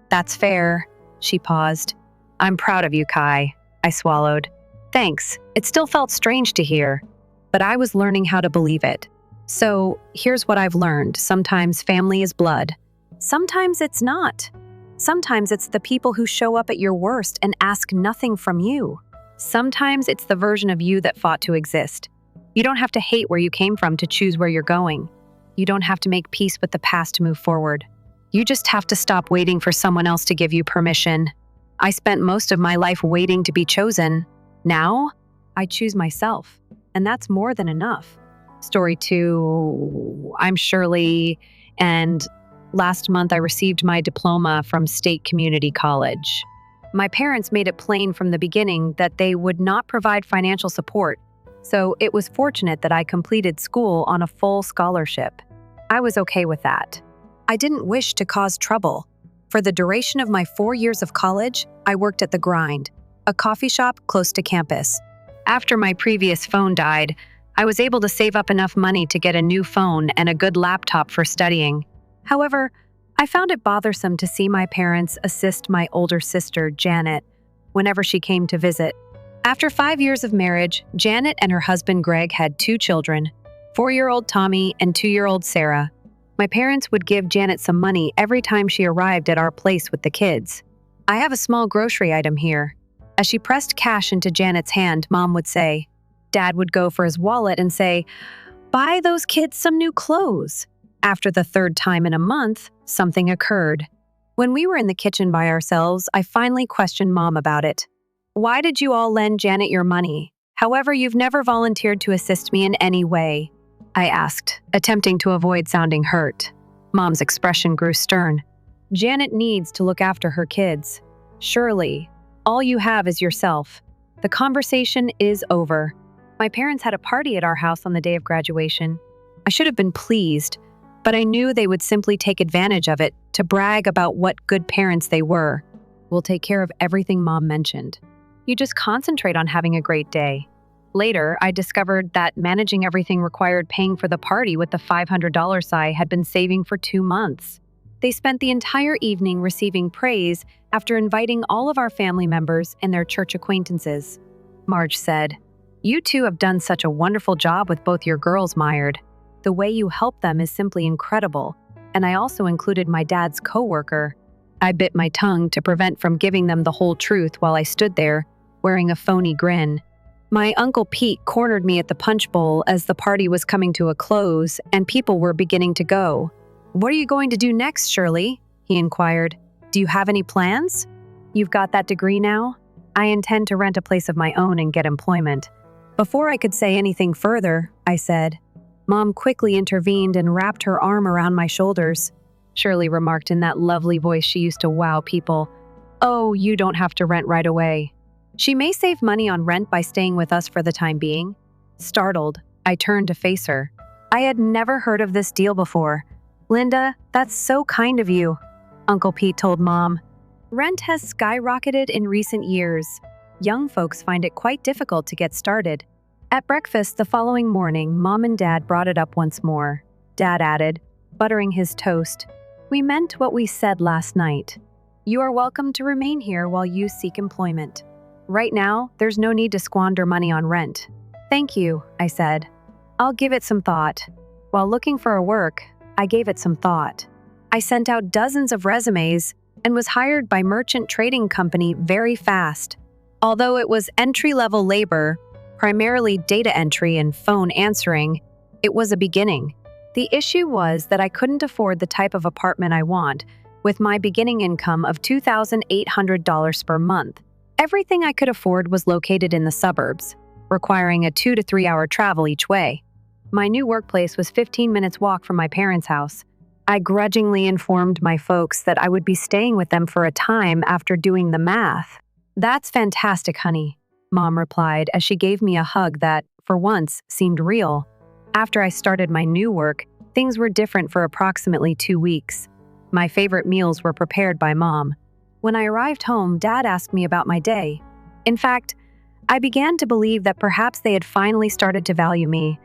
That's fair, she paused. I'm proud of you, Kai, I swallowed. Thanks. It still felt strange to hear, but I was learning how to believe it. So, here's what I've learned. Sometimes family is blood. Sometimes it's not. Sometimes it's the people who show up at your worst and ask nothing from you. Sometimes it's the version of you that fought to exist. You don't have to hate where you came from to choose where you're going. You don't have to make peace with the past to move forward. You just have to stop waiting for someone else to give you permission. I spent most of my life waiting to be chosen. Now, I choose myself, and that's more than enough. Story 2, I'm Shirley, and last month I received my diploma from State Community College. My parents made it plain from the beginning that they would not provide financial support, so it was fortunate that I completed school on a full scholarship. I was okay with that. I didn't wish to cause trouble. For the duration of my 4 years of college, I worked at The Grind, a coffee shop close to campus. After my previous phone died, I was able to save up enough money to get a new phone and a good laptop for studying. However, I found it bothersome to see my parents assist my older sister, Janet, whenever she came to visit. After 5 years of marriage, Janet and her husband Greg had 2 children, 4-year-old Tommy and 2-year-old Sarah. My parents would give Janet some money every time she arrived at our place with the kids. I have a small grocery item here. As she pressed cash into Janet's hand, Mom would say. Dad would go for his wallet and say, buy those kids some new clothes. After the 3rd time in a month, something occurred. When we were in the kitchen by ourselves, I finally questioned Mom about it. Why did you all lend Janet your money? However, you've never volunteered to assist me in any way, I asked, attempting to avoid sounding hurt. Mom's expression grew stern. Janet needs to look after her kids. Surely, all you have is yourself. The conversation is over. My parents had a party at our house on the day of graduation. I should have been pleased, but I knew they would simply take advantage of it to brag about what good parents they were. We'll take care of everything Mom mentioned. You just concentrate on having a great day. Later, I discovered that managing everything required paying for the party with the $500 I had been saving for 2 months. They spent the entire evening receiving praise after inviting all of our family members and their church acquaintances. Marge said, "You two have done such a wonderful job with both your girls, Myard. The way you help them is simply incredible, and I also included my dad's coworker." I bit my tongue to prevent from giving them the whole truth while I stood there, wearing a phony grin. My Uncle Pete cornered me at the punch bowl as the party was coming to a close and people were beginning to go. "What are you going to do next, Shirley?" he inquired. Do you have any plans? You've got that degree now? I intend to rent a place of my own and get employment. Before I could say anything further, I said. Mom quickly intervened and wrapped her arm around my shoulders. Shirley remarked in that lovely voice she used to wow people. Oh, you don't have to rent right away. She may save money on rent by staying with us for the time being. Startled, I turned to face her. I had never heard of this deal before. Linda, that's so kind of you, Uncle Pete told Mom. Rent has skyrocketed in recent years. Young folks find it quite difficult to get started. At breakfast the following morning, Mom and Dad brought it up once more. Dad added, buttering his toast, "We meant what we said last night. You are welcome to remain here while you seek employment. Right now, there's no need to squander money on rent." "Thank you," I said. "I'll give it some thought." While looking for a work, I gave it some thought. I sent out dozens of resumes and was hired by Merchant Trading Company very fast. Although it was entry-level labor, primarily data entry and phone answering, it was a beginning. The issue was that I couldn't afford the type of apartment I want, with my beginning income of $2,800 per month. Everything I could afford was located in the suburbs, requiring a 2 to 3 hour travel each way. My new workplace was 15 minutes walk from my parents' house. I grudgingly informed my folks that I would be staying with them for a time after doing the math. "That's fantastic, honey," Mom replied as she gave me a hug that, for once, seemed real. After I started my new work, things were different for approximately 2 weeks. My favorite meals were prepared by Mom. When I arrived home, Dad asked me about my day. In fact, I began to believe that perhaps they had finally started to value me.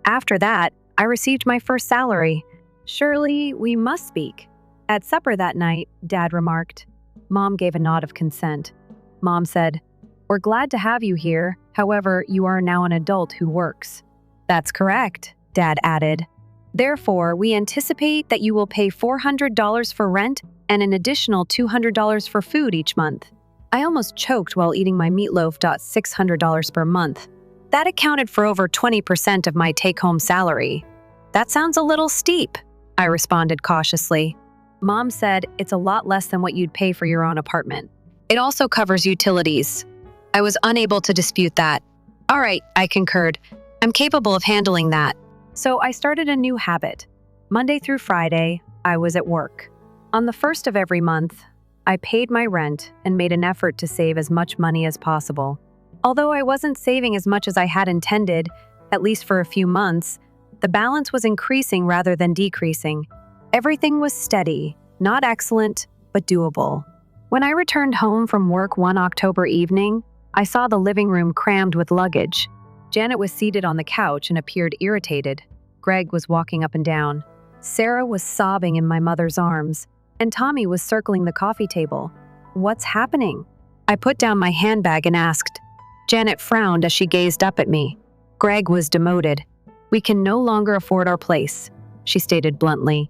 After that, I received my first salary. "Surely, we must speak." At supper that night, Dad remarked. Mom gave a nod of consent. Mom said, "We're glad to have you here. However, you are now an adult who works." "That's correct," Dad added. "Therefore, we anticipate that you will pay $400 for rent and an additional $200 for food each month." I almost choked while eating my meatloaf. $600 per month. That accounted for over 20% of my take-home salary. "That sounds a little steep," I responded cautiously. Mom said it's a lot less than what you'd pay for your own apartment. It also covers utilities. I was unable to dispute that. "All right," I concurred. "I'm capable of handling that." So I started a new habit. Monday through Friday, I was at work. On the first of every month, I paid my rent and made an effort to save as much money as possible. Although I wasn't saving as much as I had intended, at least for a few months, the balance was increasing rather than decreasing. Everything was steady, not excellent, but doable. When I returned home from work one October evening, I saw the living room crammed with luggage. Janet was seated on the couch and appeared irritated. Greg was walking up and down. Sarah was sobbing in my mother's arms, and Tommy was circling the coffee table. "What's happening?" I put down my handbag and asked. Janet frowned as she gazed up at me. Greg was demoted. "We can no longer afford our place," she stated bluntly.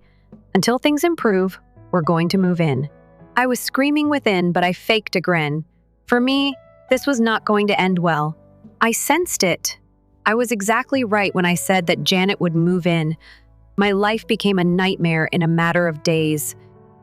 "Until things improve, we're going to move in." I was screaming within, but I faked a grin. For me, this was not going to end well. I sensed it. I was exactly right when I said that Janet would move in. My life became a nightmare in a matter of days.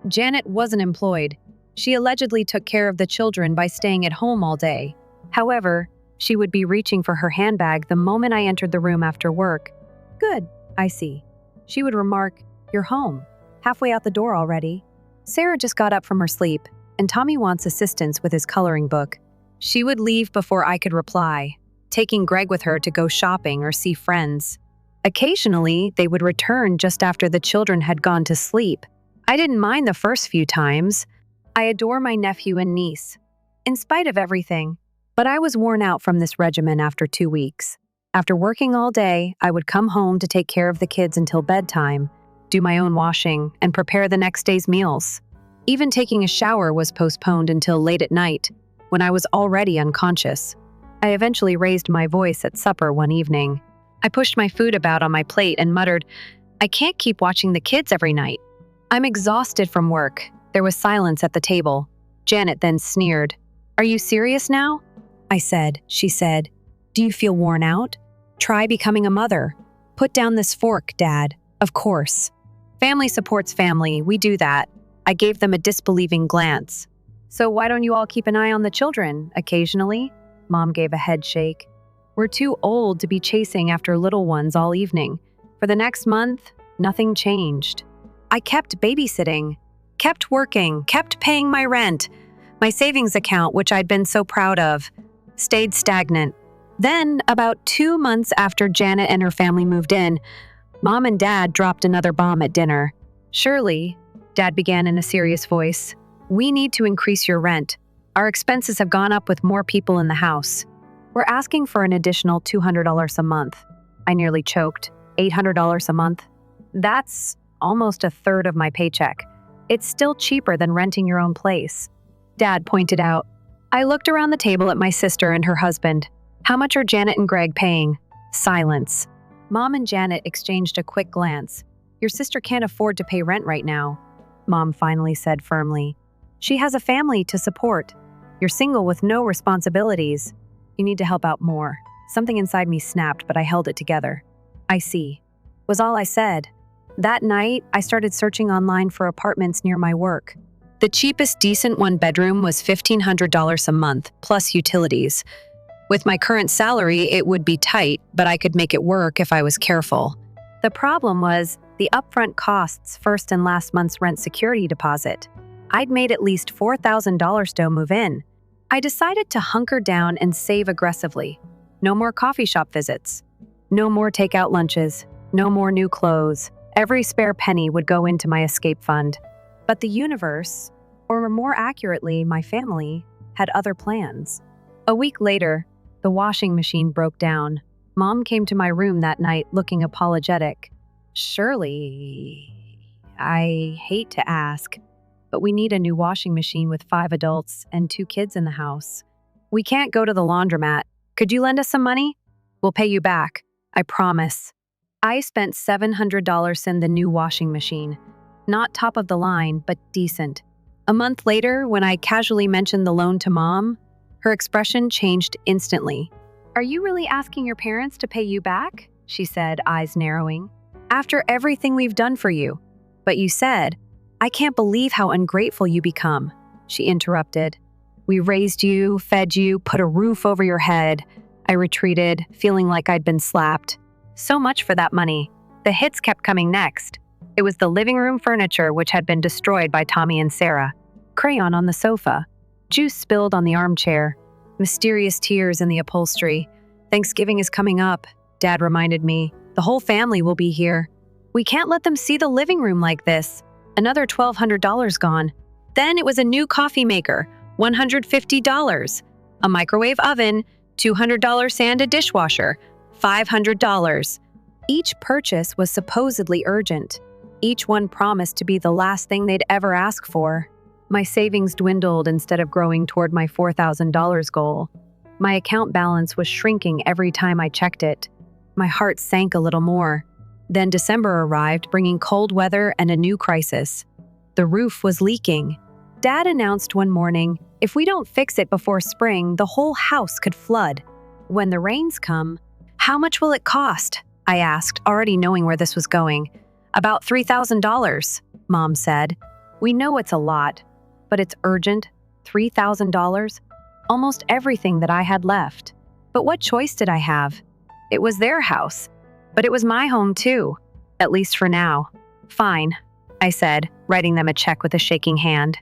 Janet wasn't employed. She allegedly took care of the children by staying at home all day. However, she would be reaching for her handbag the moment I entered the room after work. "Good, I see." She would remark, "You're home. Halfway out the door already." Sarah just got up from her sleep, and Tommy wants assistance with his coloring book. She would leave before I could reply, taking Greg with her to go shopping or see friends. Occasionally, they would return just after the children had gone to sleep. I didn't mind the first few times. I adore my nephew and niece, in spite of everything. But I was worn out from this regimen after 2 weeks. After working all day, I would come home to take care of the kids until bedtime, do my own washing, and prepare the next day's meals. Even taking a shower was postponed until late at night, when I was already unconscious. I eventually raised my voice at supper one evening. I pushed my food about on my plate and muttered, "I can't keep watching the kids every night. I'm exhausted from work." There was silence at the table. Janet then sneered. "Are you serious now?" I said. She said, "Do you feel worn out? Try becoming a mother. Put down this fork, Dad." Of course. Family supports family, we do that. I gave them a disbelieving glance. So why don't you all keep an eye on the children occasionally? Mom gave a head shake. We're too old to be chasing after little ones all evening. For the next month, nothing changed. I kept babysitting, kept working, kept paying my rent. My savings account, which I'd been so proud of, stayed stagnant. Then, about 2 months after Janet and her family moved in, Mom and Dad dropped another bomb at dinner. Shirley, Dad began in a serious voice, we need to increase your rent. Our expenses have gone up with more people in the house. We're asking for an additional $200 a month. I nearly choked. $800 a month? That's almost a third of my paycheck. It's still cheaper than renting your own place. Dad pointed out. I looked around the table at my sister and her husband. How much are Janet and Greg paying? Silence. Mom and Janet exchanged a quick glance. Your sister can't afford to pay rent right now, Mom finally said firmly. She has a family to support. You're single with no responsibilities. You need to help out more. Something inside me snapped, but I held it together. I see, was all I said. That night, I started searching online for apartments near my work. The cheapest decent one-bedroom was $1,500 a month, plus utilities. With my current salary, it would be tight, but I could make it work if I was careful. The problem was the upfront costs, first and last month's rent security deposit. I'd made at least $4,000 to move in. I decided to hunker down and save aggressively. No more coffee shop visits. No more takeout lunches. No more new clothes. Every spare penny would go into my escape fund. But the universe, or more accurately, my family, had other plans. A week later, the washing machine broke down. Mom came to my room that night looking apologetic. Shirley, I hate to ask, but we need a new washing machine with 5 adults and 2 kids in the house. We can't go to the laundromat. Could you lend us some money? We'll pay you back. I promise. I spent $700 in the new washing machine. Not top of the line, but decent. A month later, when I casually mentioned the loan to Mom, her expression changed instantly. Are you really asking your parents to pay you back? She said, eyes narrowing. After everything we've done for you. But you said, I can't believe how ungrateful you become, she interrupted. We raised you, fed you, put a roof over your head. I retreated, feeling like I'd been slapped. So much for that money. The hits kept coming next. It was the living room furniture which had been destroyed by Tommy and Sarah. Crayon on the sofa. Juice spilled on the armchair. Mysterious tears in the upholstery. Thanksgiving is coming up, Dad reminded me. The whole family will be here. We can't let them see the living room like this. Another $1,200 gone. Then it was a new coffee maker, $150. A microwave oven, $200 sand a dishwasher, $500. Each purchase was supposedly urgent. Each one promised to be the last thing they'd ever ask for. My savings dwindled instead of growing toward my $4,000 goal. My account balance was shrinking every time I checked it. My heart sank a little more. Then December arrived, bringing cold weather and a new crisis. The roof was leaking. Dad announced one morning, if we don't fix it before spring, the whole house could flood. When the rains come, how much will it cost? I asked, already knowing where this was going. About $3,000, Mom said. We know it's a lot, but it's urgent. $3,000? Almost everything that I had left. But what choice did I have? It was their house. But it was my home too, at least for now. Fine, I said, writing them a check with a shaking hand.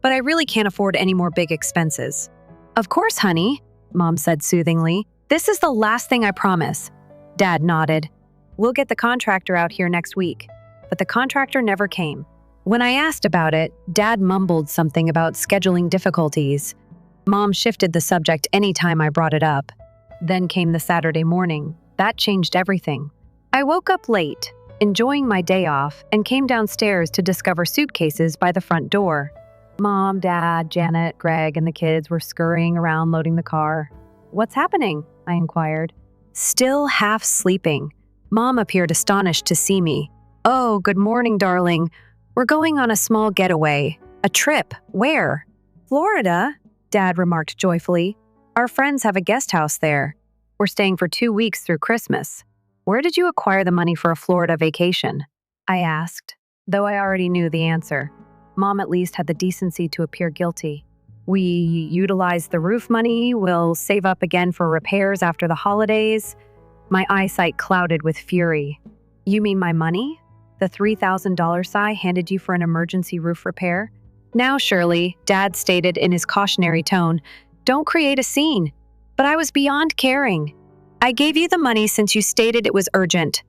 But I really can't afford any more big expenses. Of course, honey, Mom said soothingly. This is the last thing I promise. Dad nodded. We'll get the contractor out here next week. But the contractor never came. When I asked about it, Dad mumbled something about scheduling difficulties. Mom shifted the subject any time I brought it up. Then came the Saturday morning. That changed everything. I woke up late, enjoying my day off, and came downstairs to discover suitcases by the front door. Mom, Dad, Janet, Greg, and the kids were scurrying around loading the car. What's happening? I inquired. Still half sleeping. Mom appeared astonished to see me. Oh, good morning, darling. We're going on a small getaway. A trip. Where? Florida, Dad remarked joyfully. Our friends have a guest house there. We're staying for 2 weeks through Christmas. Where did you acquire the money for a Florida vacation? I asked, though I already knew the answer. Mom at least had the decency to appear guilty. We utilized the roof money, we'll save up again for repairs after the holidays. My eyesight clouded with fury. You mean my money? The $3,000 Cy handed you for an emergency roof repair? Now, Shirley, Dad stated in his cautionary tone, don't create a scene. But I was beyond caring. I gave you the money since you stated it was urgent.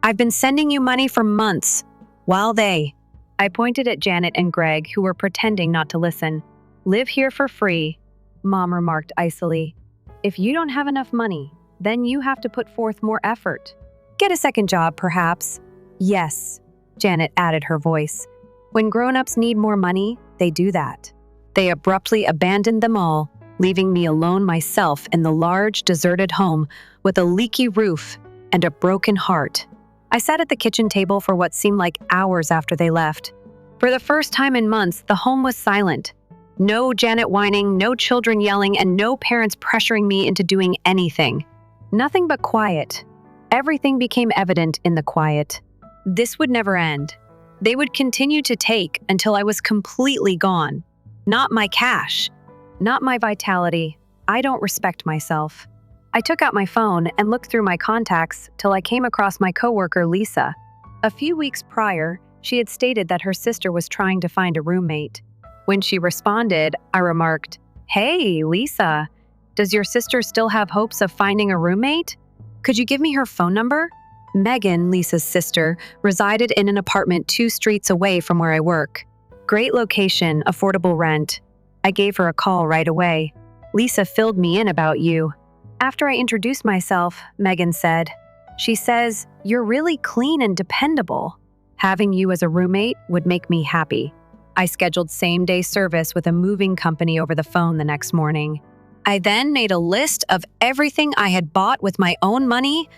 I've been sending you money for months. While I pointed at Janet and Greg, who were pretending not to listen. Live here for free, Mom remarked icily. If you don't have enough money, then you have to put forth more effort. Get a second job, perhaps. Yes, Janet added her voice. When grown-ups need more money, they do that. They abruptly abandoned them all, leaving me alone myself in the large, deserted home with a leaky roof and a broken heart. I sat at the kitchen table for what seemed like hours after they left. For the first time in months, the home was silent. No Janet whining, no children yelling, and no parents pressuring me into doing anything. Nothing but quiet. Everything became evident in the quiet. This would never end. They would continue to take until I was completely gone. Not my cash. Not my vitality. I don't respect myself. I took out my phone and looked through my contacts till I came across my coworker, Lisa. A few weeks prior, she had stated that her sister was trying to find a roommate. When she responded, I remarked, "Hey, Lisa, does your sister still have hopes of finding a roommate? Could you give me her phone number?" Megan, Lisa's sister, resided in an apartment 2 streets away from where I work. Great location, affordable rent. I gave her a call right away. Lisa filled me in about you. After I introduced myself, Megan said, "She says, you're really clean and dependable. Having you as a roommate would make me happy." I scheduled same-day service with a moving company over the phone the next morning. I then made a list of everything I had bought with my own money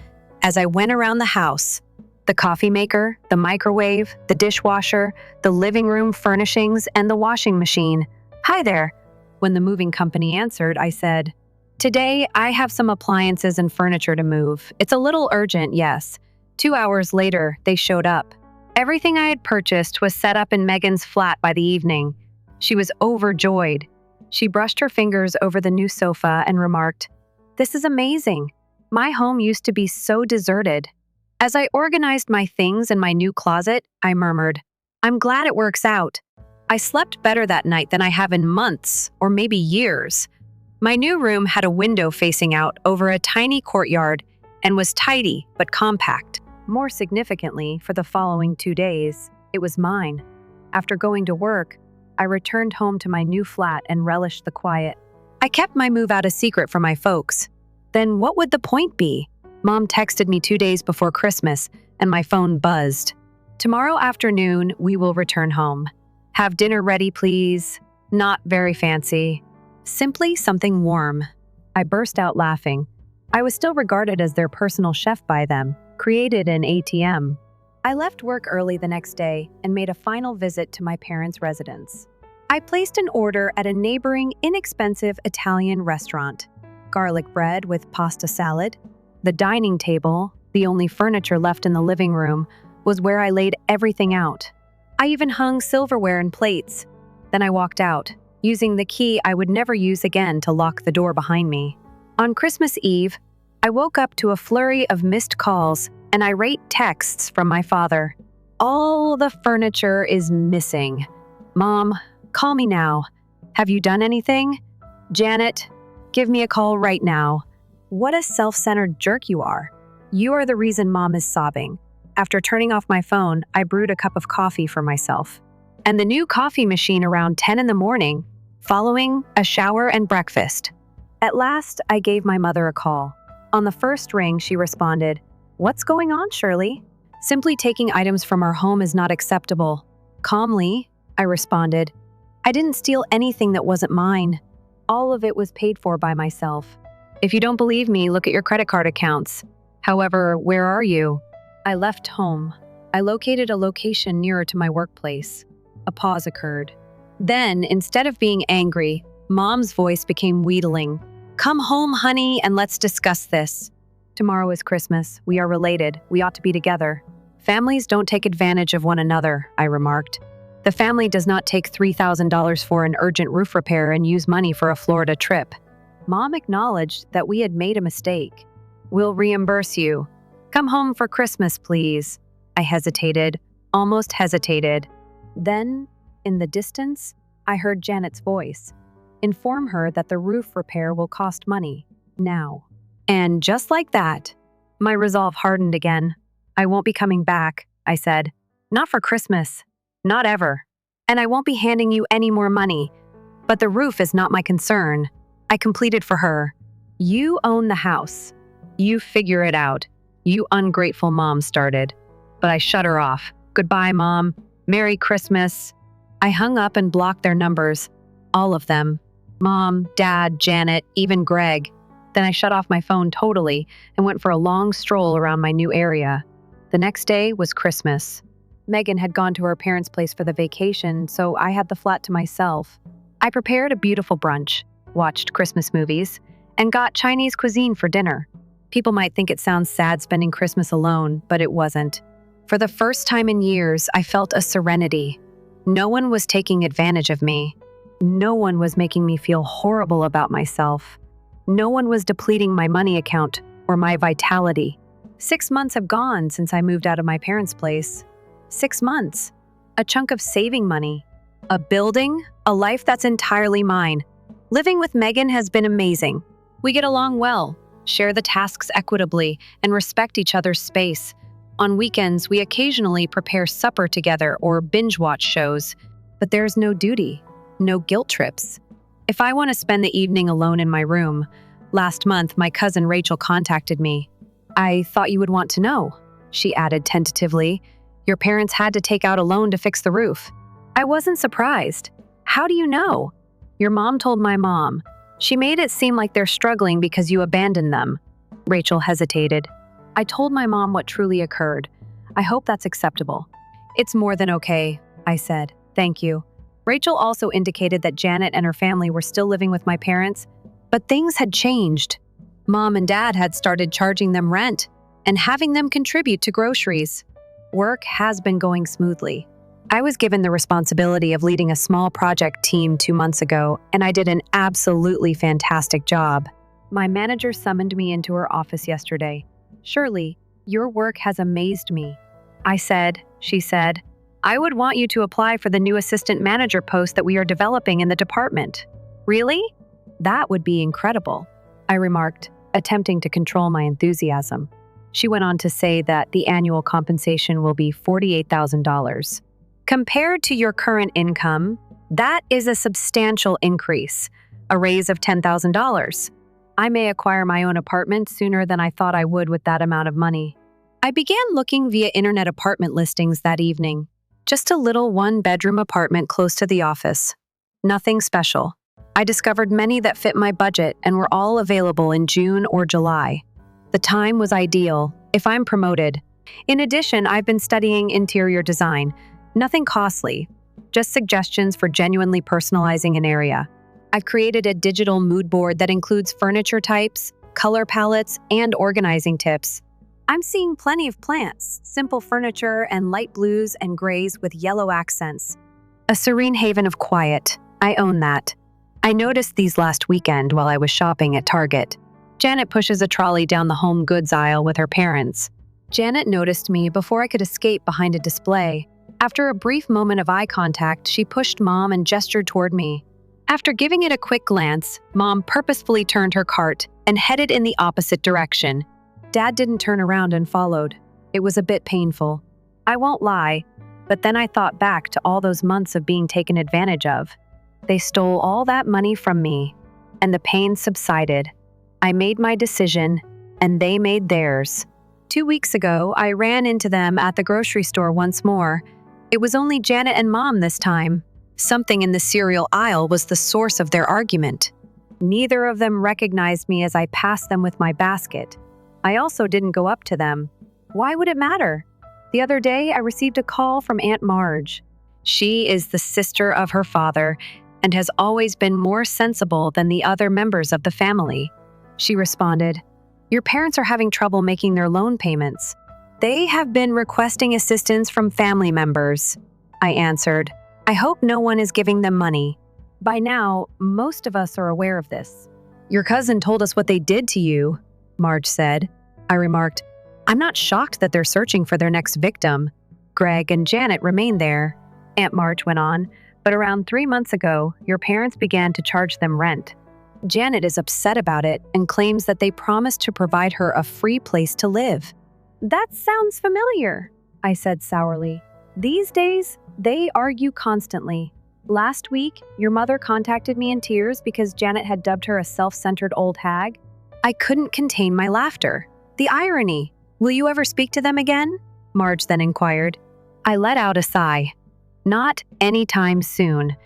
as I went around the house. The coffee maker, the microwave, the dishwasher, the living room furnishings, and the washing machine. "Hi there." When the moving company answered, I said, "Today, I have some appliances and furniture to move. It's a little urgent, yes." 2 hours later, they showed up. Everything I had purchased was set up in Megan's flat by the evening. She was overjoyed. She brushed her fingers over the new sofa and remarked, "This is amazing. My home used to be so deserted." As I organized my things in my new closet, I murmured, "I'm glad it works out." I slept better that night than I have in months, or maybe years. My new room had a window facing out over a tiny courtyard and was tidy but compact. More significantly, for the following 2 days, it was mine. After going to work, I returned home to my new flat and relished the quiet. I kept my move out a secret from my folks. Then what would the point be? Mom texted me 2 days before Christmas, and my phone buzzed. "Tomorrow afternoon, we will return home. Have dinner ready, please. Not very fancy. Simply something warm." I burst out laughing. I was still regarded as their personal chef by them, created an ATM. I left work early the next day and made a final visit to my parents' residence. I placed an order at a neighboring, inexpensive Italian restaurant. Garlic bread with pasta salad. The dining table, the only furniture left in the living room, was where I laid everything out. I even hung silverware and plates. Then I walked out, using the key I would never use again to lock the door behind me. On Christmas Eve, I woke up to a flurry of missed calls and irate texts from my father. "All the furniture is missing. Mom, call me now. Have you done anything? Janet, give me a call right now." What a self-centered jerk you are. You are the reason Mom is sobbing. After turning off my phone, I brewed a cup of coffee for myself. And the new coffee machine around 10 in the morning, following a shower and breakfast. At last, I gave my mother a call. On the first ring, she responded, "What's going on, Shirley?" "Simply taking items from our home is not acceptable." Calmly, I responded, "I didn't steal anything that wasn't mine. All of it was paid for by myself. If you don't believe me, look at your credit card accounts. However, where are you?" I left home. I located a location nearer to my workplace. A pause occurred. Then, instead of being angry, Mom's voice became wheedling. "Come home, honey, and let's discuss this. Tomorrow is Christmas. We are related. We ought to be together. Families don't take advantage of one another," I remarked. The family does not take $3,000 for an urgent roof repair and use money for a Florida trip. Mom acknowledged that we had made a mistake. We'll reimburse you. Come home for Christmas, please. I hesitated, almost hesitated. Then, in the distance, I heard Janet's voice. Inform her that the roof repair will cost money, now. And just like that, my resolve hardened again. I won't be coming back, I said. Not for Christmas. Not ever. And I won't be handing you any more money. But the roof is not my concern. I completed for her. You own the house. You figure it out. You ungrateful mom started. But I shut her off. Goodbye, Mom. Merry Christmas. I hung up and blocked their numbers. All of them. Mom, Dad, Janet, even Greg. Then I shut off my phone totally and went for a long stroll around my new area. The next day was Christmas. Megan had gone to her parents' place for the vacation, so I had the flat to myself. I prepared a beautiful brunch, watched Christmas movies, and got Chinese cuisine for dinner. People might think it sounds sad spending Christmas alone, but it wasn't. For the first time in years, I felt a serenity. No one was taking advantage of me. No one was making me feel horrible about myself. No one was depleting my money account or my vitality. 6 months have gone since I moved out of my parents' place. 6 months. A chunk of saving money. A building, a life that's entirely mine. Living with Megan has been amazing. We get along well, share the tasks equitably, and respect each other's space. On weekends, we occasionally prepare supper together or binge-watch shows, but there's no duty, no guilt trips. If I want to spend the evening alone in my room, last month my cousin Rachel contacted me. I thought you would want to know, she added tentatively. Your parents had to take out a loan to fix the roof. I wasn't surprised. How do you know? Your mom told my mom. She made it seem like they're struggling because you abandoned them. Rachel hesitated. I told my mom what truly occurred. I hope that's acceptable. It's more than okay, I said. Thank you. Rachel also indicated that Janet and her family were still living with my parents, but things had changed. Mom and Dad had started charging them rent and having them contribute to groceries. Work has been going smoothly. I was given the responsibility of leading a small project team 2 months ago, and I did an absolutely fantastic job. My manager summoned me into her office yesterday. Shirley, your work has amazed me. I said, she said, I would want you to apply for the new assistant manager post that we are developing in the department. Really? That would be incredible, I remarked, attempting to control my enthusiasm. She went on to say that the annual compensation will be $48,000. Compared to your current income, that is a substantial increase, a raise of $10,000. I may acquire my own apartment sooner than I thought I would with that amount of money. I began looking via internet apartment listings that evening. Just a little one-bedroom apartment close to the office. Nothing special. I discovered many that fit my budget and were all available in June or July. The time was ideal, if I'm promoted. In addition, I've been studying interior design. Nothing costly, just suggestions for genuinely personalizing an area. I've created a digital mood board that includes furniture types, color palettes, and organizing tips. I'm seeing plenty of plants, simple furniture, and light blues and grays with yellow accents. A serene haven of quiet. I own that. I noticed these last weekend while I was shopping at Target. Janet pushes a trolley down the home goods aisle with her parents. Janet noticed me before I could escape behind a display. After a brief moment of eye contact, she pushed Mom and gestured toward me. After giving it a quick glance, Mom purposefully turned her cart and headed in the opposite direction. Dad didn't turn around and followed. It was a bit painful. I won't lie, but then I thought back to all those months of being taken advantage of. They stole all that money from me, and the pain subsided. I made my decision, and they made theirs. 2 weeks ago, I ran into them at the grocery store once more. It was only Janet and Mom this time. Something in the cereal aisle was the source of their argument. Neither of them recognized me as I passed them with my basket. I also didn't go up to them. Why would it matter? The other day, I received a call from Aunt Marge. She is the sister of her father and has always been more sensible than the other members of the family. She responded, "Your parents are having trouble making their loan payments. They have been requesting assistance from family members." I answered, I hope no one is giving them money. By now, most of us are aware of this. Your cousin told us what they did to you, Marge said. I remarked, I'm not shocked that they're searching for their next victim. Greg and Janet remain there, Aunt Marge went on, but around 3 months ago, your parents began to charge them rent. Janet is upset about it and claims that they promised to provide her a free place to live. That sounds familiar, I said sourly. These days, they argue constantly. Last week, your mother contacted me in tears because Janet had dubbed her a self-centered old hag. I couldn't contain my laughter. The irony. Will you ever speak to them again? Marge then inquired. I let out a sigh. Not anytime soon.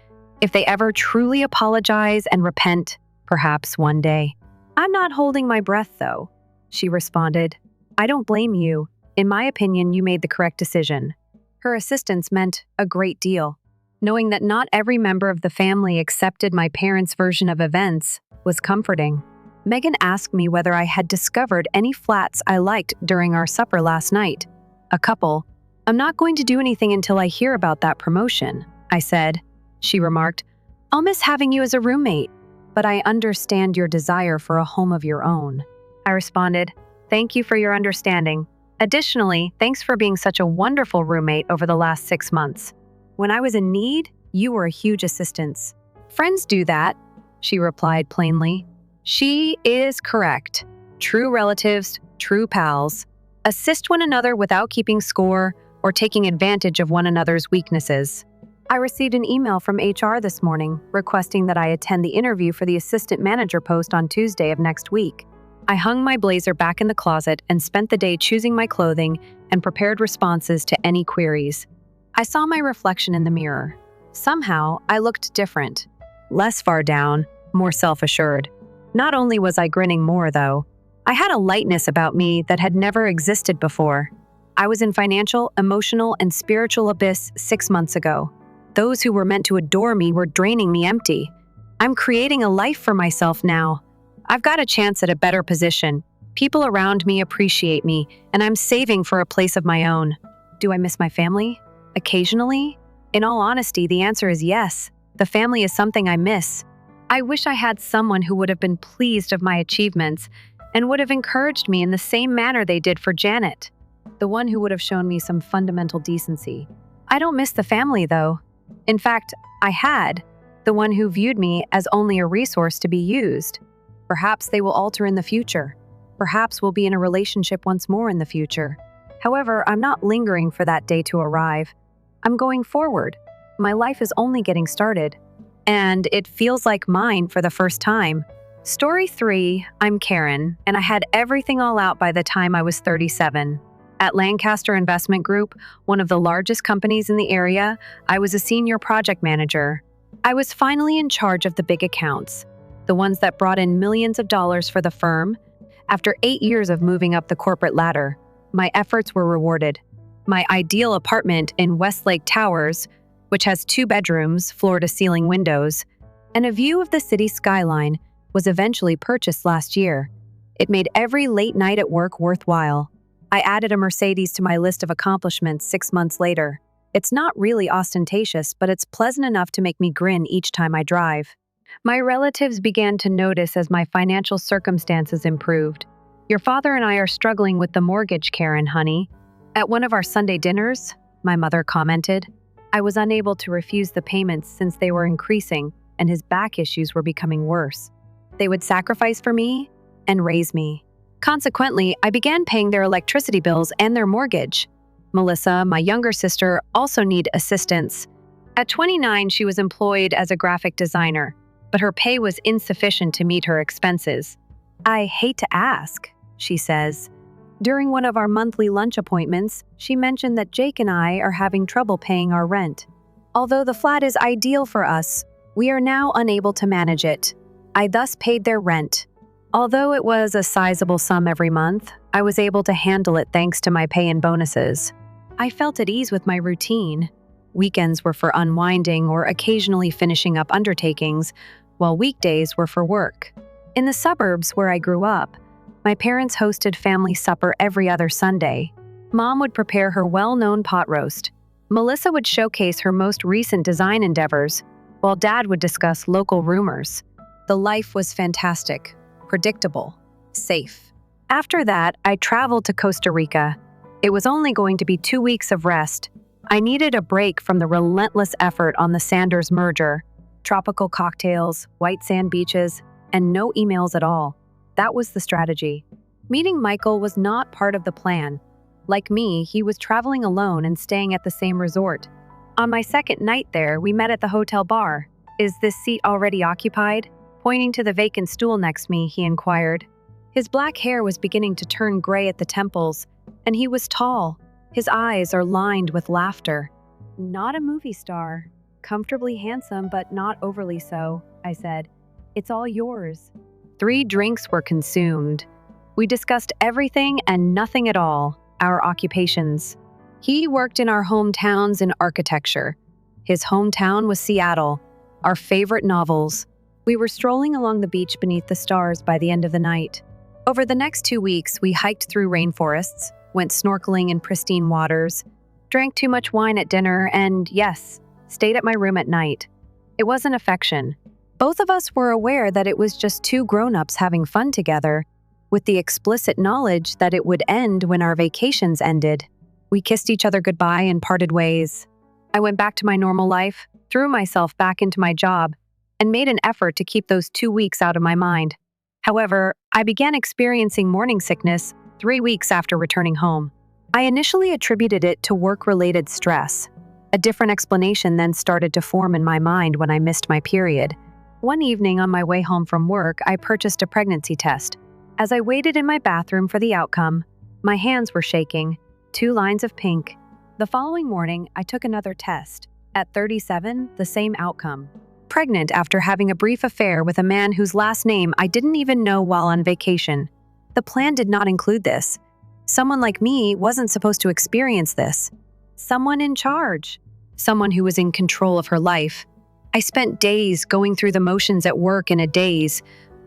If they ever truly apologize and repent, perhaps one day. I'm not holding my breath, though, she responded. I don't blame you. In my opinion, you made the correct decision. Her assistance meant a great deal. Knowing that not every member of the family accepted my parents' version of events was comforting. Megan asked me whether I had discovered any flats I liked during our supper last night. A couple. I'm not going to do anything until I hear about that promotion, I said. She remarked, I'll miss having you as a roommate, but I understand your desire for a home of your own. I responded, thank you for your understanding. Additionally, thanks for being such a wonderful roommate over the last 6 months. When I was in need, you were a huge assistance. Friends do that, she replied plainly. She is correct. True relatives, true pals, assist one another without keeping score or taking advantage of one another's weaknesses. I received an email from HR this morning requesting that I attend the interview for the assistant manager post on Tuesday of next week. I hung my blazer back in the closet and spent the day choosing my clothing and prepared responses to any queries. I saw my reflection in the mirror. Somehow, I looked different. Less far down, more self-assured. Not only was I grinning more, though, I had a lightness about me that had never existed before. I was in financial, emotional, and spiritual abyss 6 months ago. Those who were meant to adore me were draining me empty. I'm creating a life for myself now. I've got a chance at a better position. People around me appreciate me, and I'm saving for a place of my own. Do I miss my family? Occasionally? In all honesty, the answer is yes. The family is something I miss. I wish I had someone who would have been pleased of my achievements and would have encouraged me in the same manner they did for Janet. The one who would have shown me some fundamental decency. I don't miss the family, though. In fact, I had. The one who viewed me as only a resource to be used. Perhaps they will alter in the future. Perhaps we'll be in a relationship once more in the future. However, I'm not lingering for that day to arrive. I'm going forward. My life is only getting started. And it feels like mine for the first time. Story 3, I'm Karen, and I had everything all out by the time I was 37. At Lancaster Investment Group, one of the largest companies in the area, I was a senior project manager. I was finally in charge of the big accounts, the ones that brought in millions of dollars for the firm. After 8 years of moving up the corporate ladder, my efforts were rewarded. My ideal apartment in Westlake Towers, which has 2 bedrooms, floor-to-ceiling windows, and a view of the city skyline, was eventually purchased last year. It made every late night at work worthwhile. I added a Mercedes to my list of accomplishments 6 months later. It's not really ostentatious, but it's pleasant enough to make me grin each time I drive. My relatives began to notice as my financial circumstances improved. Your father and I are struggling with the mortgage, Karen, honey. At one of our Sunday dinners, my mother commented, I was unable to refuse the payments since they were increasing and his back issues were becoming worse. They would sacrifice for me and raise me. Consequently, I began paying their electricity bills and their mortgage. Melissa, my younger sister, also needed assistance. At 29, she was employed as a graphic designer, but her pay was insufficient to meet her expenses. I hate to ask, she says. During one of our monthly lunch appointments, she mentioned that Jake and I are having trouble paying our rent. Although the flat is ideal for us, we are now unable to manage it. I thus paid their rent. Although it was a sizable sum every month, I was able to handle it thanks to my pay and bonuses. I felt at ease with my routine. Weekends were for unwinding or occasionally finishing up undertakings, while weekdays were for work. In the suburbs where I grew up, my parents hosted family supper every other Sunday. Mom would prepare her well-known pot roast. Melissa would showcase her most recent design endeavors, while Dad would discuss local rumors. The life was fantastic, predictable, safe. After that, I traveled to Costa Rica. It was only going to be 2 weeks of rest. I needed a break from the relentless effort on the Sanders merger. Tropical cocktails, white sand beaches, and no emails at all. That was the strategy. Meeting Michael was not part of the plan. Like me, he was traveling alone and staying at the same resort. On my second night there, we met at the hotel bar. "Is this seat already occupied?" Pointing to the vacant stool next to me, he inquired. His black hair was beginning to turn gray at the temples, and he was tall. His eyes are lined with laughter. "Not a movie star. Comfortably handsome, but not overly so," I said. "It's all yours." 3 drinks were consumed. We discussed everything and nothing at all, our occupations. He worked in our hometowns in architecture. His hometown was Seattle, our favorite novels. We were strolling along the beach beneath the stars by the end of the night. Over the next 2 weeks, we hiked through rainforests, went snorkeling in pristine waters, drank too much wine at dinner, and yes, stayed at my room at night. It wasn't affection. Both of us were aware that it was just 2 grown-ups having fun together, with the explicit knowledge that it would end when our vacations ended. We kissed each other goodbye and parted ways. I went back to my normal life, threw myself back into my job, and made an effort to keep those 2 weeks out of my mind. However, I began experiencing morning sickness 3 weeks after returning home. I initially attributed it to work-related stress. A different explanation then started to form in my mind when I missed my period. One evening on my way home from work, I purchased a pregnancy test. As I waited in my bathroom for the outcome, my hands were shaking, 2 lines of pink. The following morning, I took another test. At 37, the same outcome. Pregnant after having a brief affair with a man whose last name I didn't even know while on vacation. The plan did not include this. Someone like me wasn't supposed to experience this. Someone in charge. Someone who was in control of her life. I spent days going through the motions at work in a daze,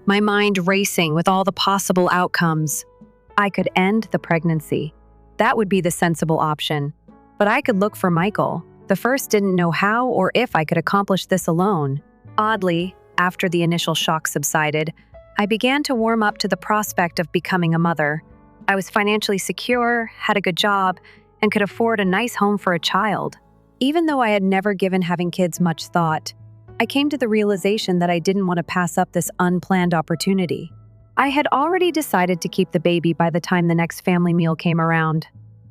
my mind racing with all the possible outcomes. I could end the pregnancy. That would be the sensible option. But I could look for Michael. The first didn't know how or if I could accomplish this alone. Oddly, after the initial shock subsided, I began to warm up to the prospect of becoming a mother. I was financially secure, had a good job, and could afford a nice home for a child. Even though I had never given having kids much thought, I came to the realization that I didn't want to pass up this unplanned opportunity. I had already decided to keep the baby by the time the next family meal came around.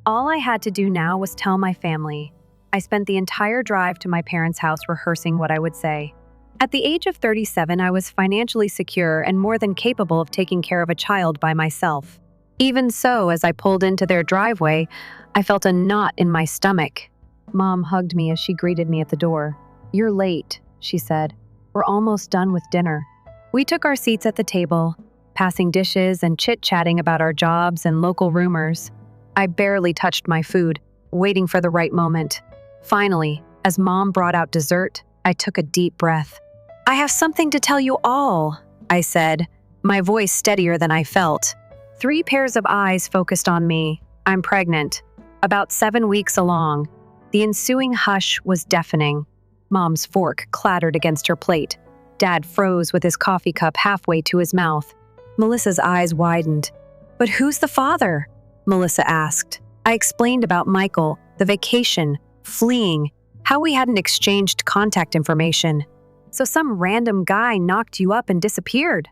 All I had to do now was tell my family. I spent the entire drive to my parents' house rehearsing what I would say. At the age of 37, I was financially secure and more than capable of taking care of a child by myself. Even so, as I pulled into their driveway, I felt a knot in my stomach. Mom hugged me as she greeted me at the door. "You're late," she said. "We're almost done with dinner." We took our seats at the table, passing dishes and chit-chatting about our jobs and local rumors. I barely touched my food, waiting for the right moment. Finally, as Mom brought out dessert, I took a deep breath. "I have something to tell you all," I said, my voice steadier than I felt. 3 pairs of eyes focused on me. I'm pregnant, about 7 weeks along. The ensuing hush was deafening. Mom's fork clattered against her plate. Dad froze with his coffee cup halfway to his mouth. Melissa's eyes widened. "But who's the father?" Melissa asked. I explained about Michael, the vacation, fleeing, how we hadn't exchanged contact information. "So some random guy knocked you up and disappeared,"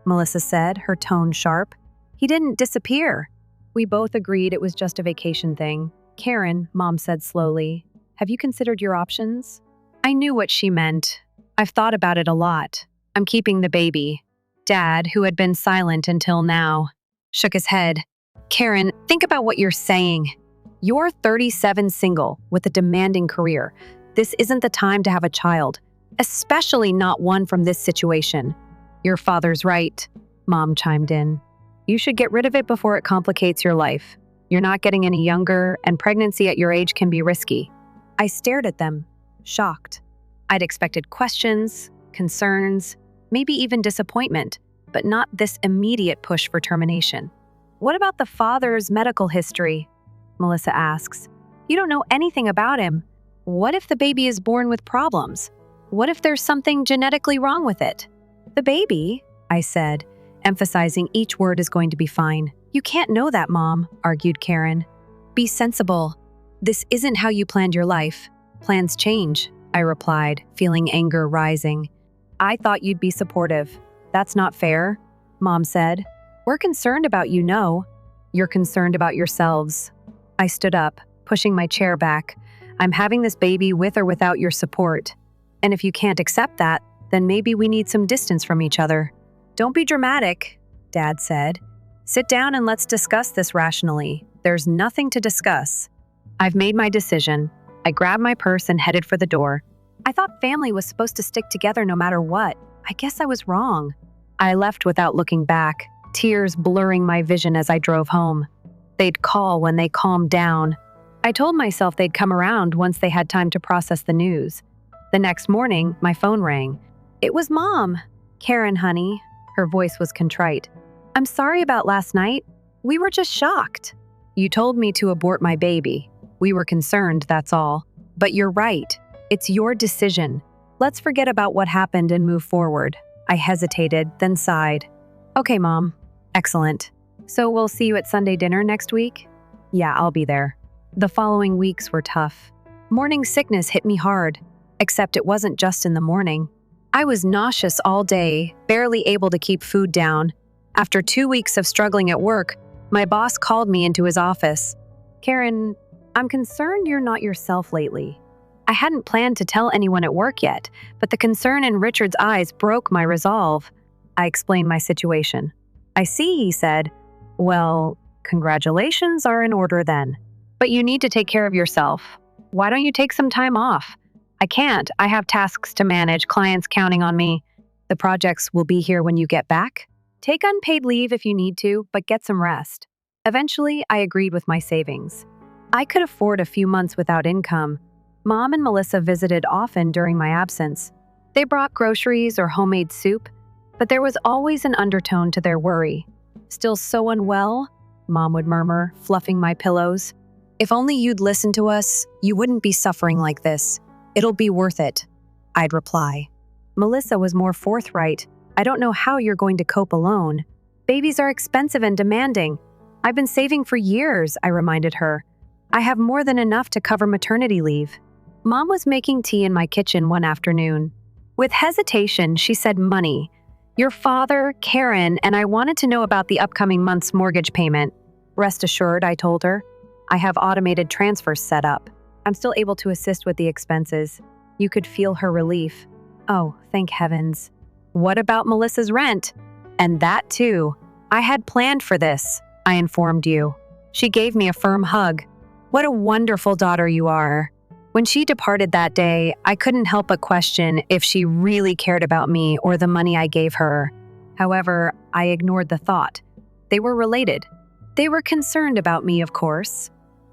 Melissa said, her tone sharp. "He didn't disappear." We both agreed it was just a vacation thing. "Karen," Mom said slowly, "have you considered your options?" I knew what she meant. I've thought about it a lot. I'm keeping the baby. Dad, who had been silent until now, shook his head. "Karen, think about what you're saying. You're 37, single, with a demanding career. This isn't the time to have a child, especially not one from this situation." "Your father's right," Mom chimed in. "You should get rid of it before it complicates your life. You're not getting any younger, and pregnancy at your age can be risky." I stared at them, shocked. I'd expected questions, concerns, maybe even disappointment, but not this immediate push for termination. "What about the father's medical history?" Melissa asks. You don't know anything about him. What if the baby is born with problems? What if there's something genetically wrong with it? The baby, I said, emphasizing each word is going to be fine. You can't know that, Mom, argued Karen. Be sensible. This isn't how you planned your life. Plans change, I replied, feeling anger rising. I thought you'd be supportive. That's not fair, Mom said. We're concerned about you, no. You're concerned about yourselves. I stood up, pushing my chair back. I'm having this baby with or without your support. And if you can't accept that, then maybe we need some distance from each other. Don't be dramatic, Dad said. Sit down and let's discuss this rationally. There's nothing to discuss. I've made my decision. I grabbed my purse and headed for the door. I thought family was supposed to stick together no matter what. I guess I was wrong. I left without looking back, tears blurring my vision as I drove home. They'd call when they calmed down. I told myself they'd come around once they had time to process the news. The next morning, my phone rang. It was Mom. Karen, honey. Her voice was contrite. I'm sorry about last night. We were just shocked. You told me to abort my baby. We were concerned, that's all. But you're right. It's your decision. Let's forget about what happened and move forward. I hesitated, then sighed. Okay, Mom. Excellent. So we'll see you at Sunday dinner next week? Yeah, I'll be there. The following weeks were tough. Morning sickness hit me hard, except it wasn't just in the morning. I was nauseous all day, barely able to keep food down. After 2 weeks of struggling at work, my boss called me into his office. Karen, I'm concerned you're not yourself lately. I hadn't planned to tell anyone at work yet, but the concern in Richard's eyes broke my resolve. I explained my situation. I see, he said. Well, congratulations are in order then. But you need to take care of yourself. Why don't you take some time off? I can't. I have tasks to manage, clients counting on me. The projects will be here when you get back. Take unpaid leave if you need to, but get some rest. Eventually, I agreed with my savings. I could afford a few months without income. Mom and Melissa visited often during my absence. They brought groceries or homemade soup, but there was always an undertone to their worry. Still so unwell? Mom would murmur, fluffing my pillows. If only you'd listen to us, you wouldn't be suffering like this. It'll be worth it, I'd reply. Melissa was more forthright. I don't know how you're going to cope alone. Babies are expensive and demanding. I've been saving for years, I reminded her. I have more than enough to cover maternity leave. Mom was making tea in my kitchen one afternoon. With hesitation, she said money. Your father, Karen, and I wanted to know about the upcoming month's mortgage payment. Rest assured, I told her. I have automated transfers set up. I'm still able to assist with the expenses. You could feel her relief. Oh, thank heavens. What about Melissa's rent? And that too. I had planned for this, I informed you. She gave me a firm hug. What a wonderful daughter you are. When she departed that day, I couldn't help but question if she really cared about me or the money I gave her. However, I ignored the thought. They were related. They were concerned about me, of course.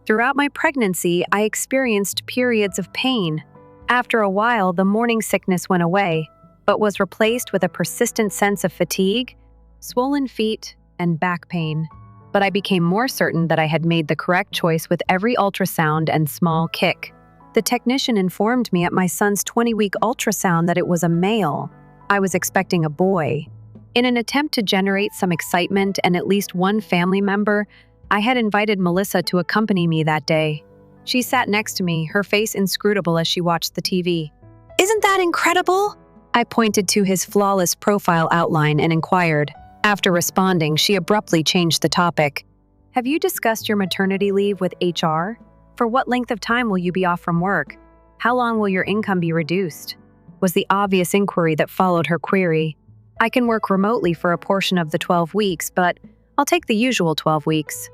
Throughout my pregnancy, I experienced periods of pain. After a while, the morning sickness went away, but was replaced with a persistent sense of fatigue, swollen feet, and back pain. But I became more certain that I had made the correct choice with every ultrasound and small kick. The technician informed me at my son's 20-week ultrasound that it was a male. I was expecting a boy. In an attempt to generate some excitement and at least one family member, I had invited Melissa to accompany me that day. She sat next to me, her face inscrutable as she watched the TV. Isn't that incredible? I pointed to his flawless profile outline and inquired. After responding, she abruptly changed the topic. Have you discussed your maternity leave with HR? For what length of time will you be off from work? How long will your income be reduced? Was the obvious inquiry that followed her query. I can work remotely for a portion of the 12 weeks, but I'll take the usual 12 weeks.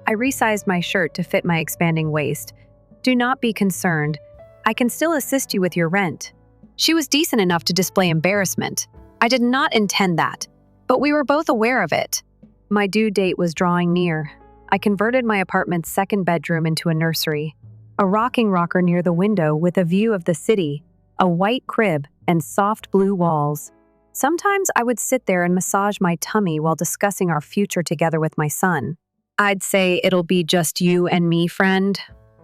I resized my shirt to fit my expanding waist. Do not be concerned. I can still assist you with your rent. She was decent enough to display embarrassment. I did not intend that, but we were both aware of it. My due date was drawing near. I converted my apartment's second bedroom into a nursery. A rocking rocker near the window with a view of the city, a white crib, and soft blue walls. Sometimes I would sit there and massage my tummy while discussing our future together with my son. I'd say, it'll be just you and me, friend.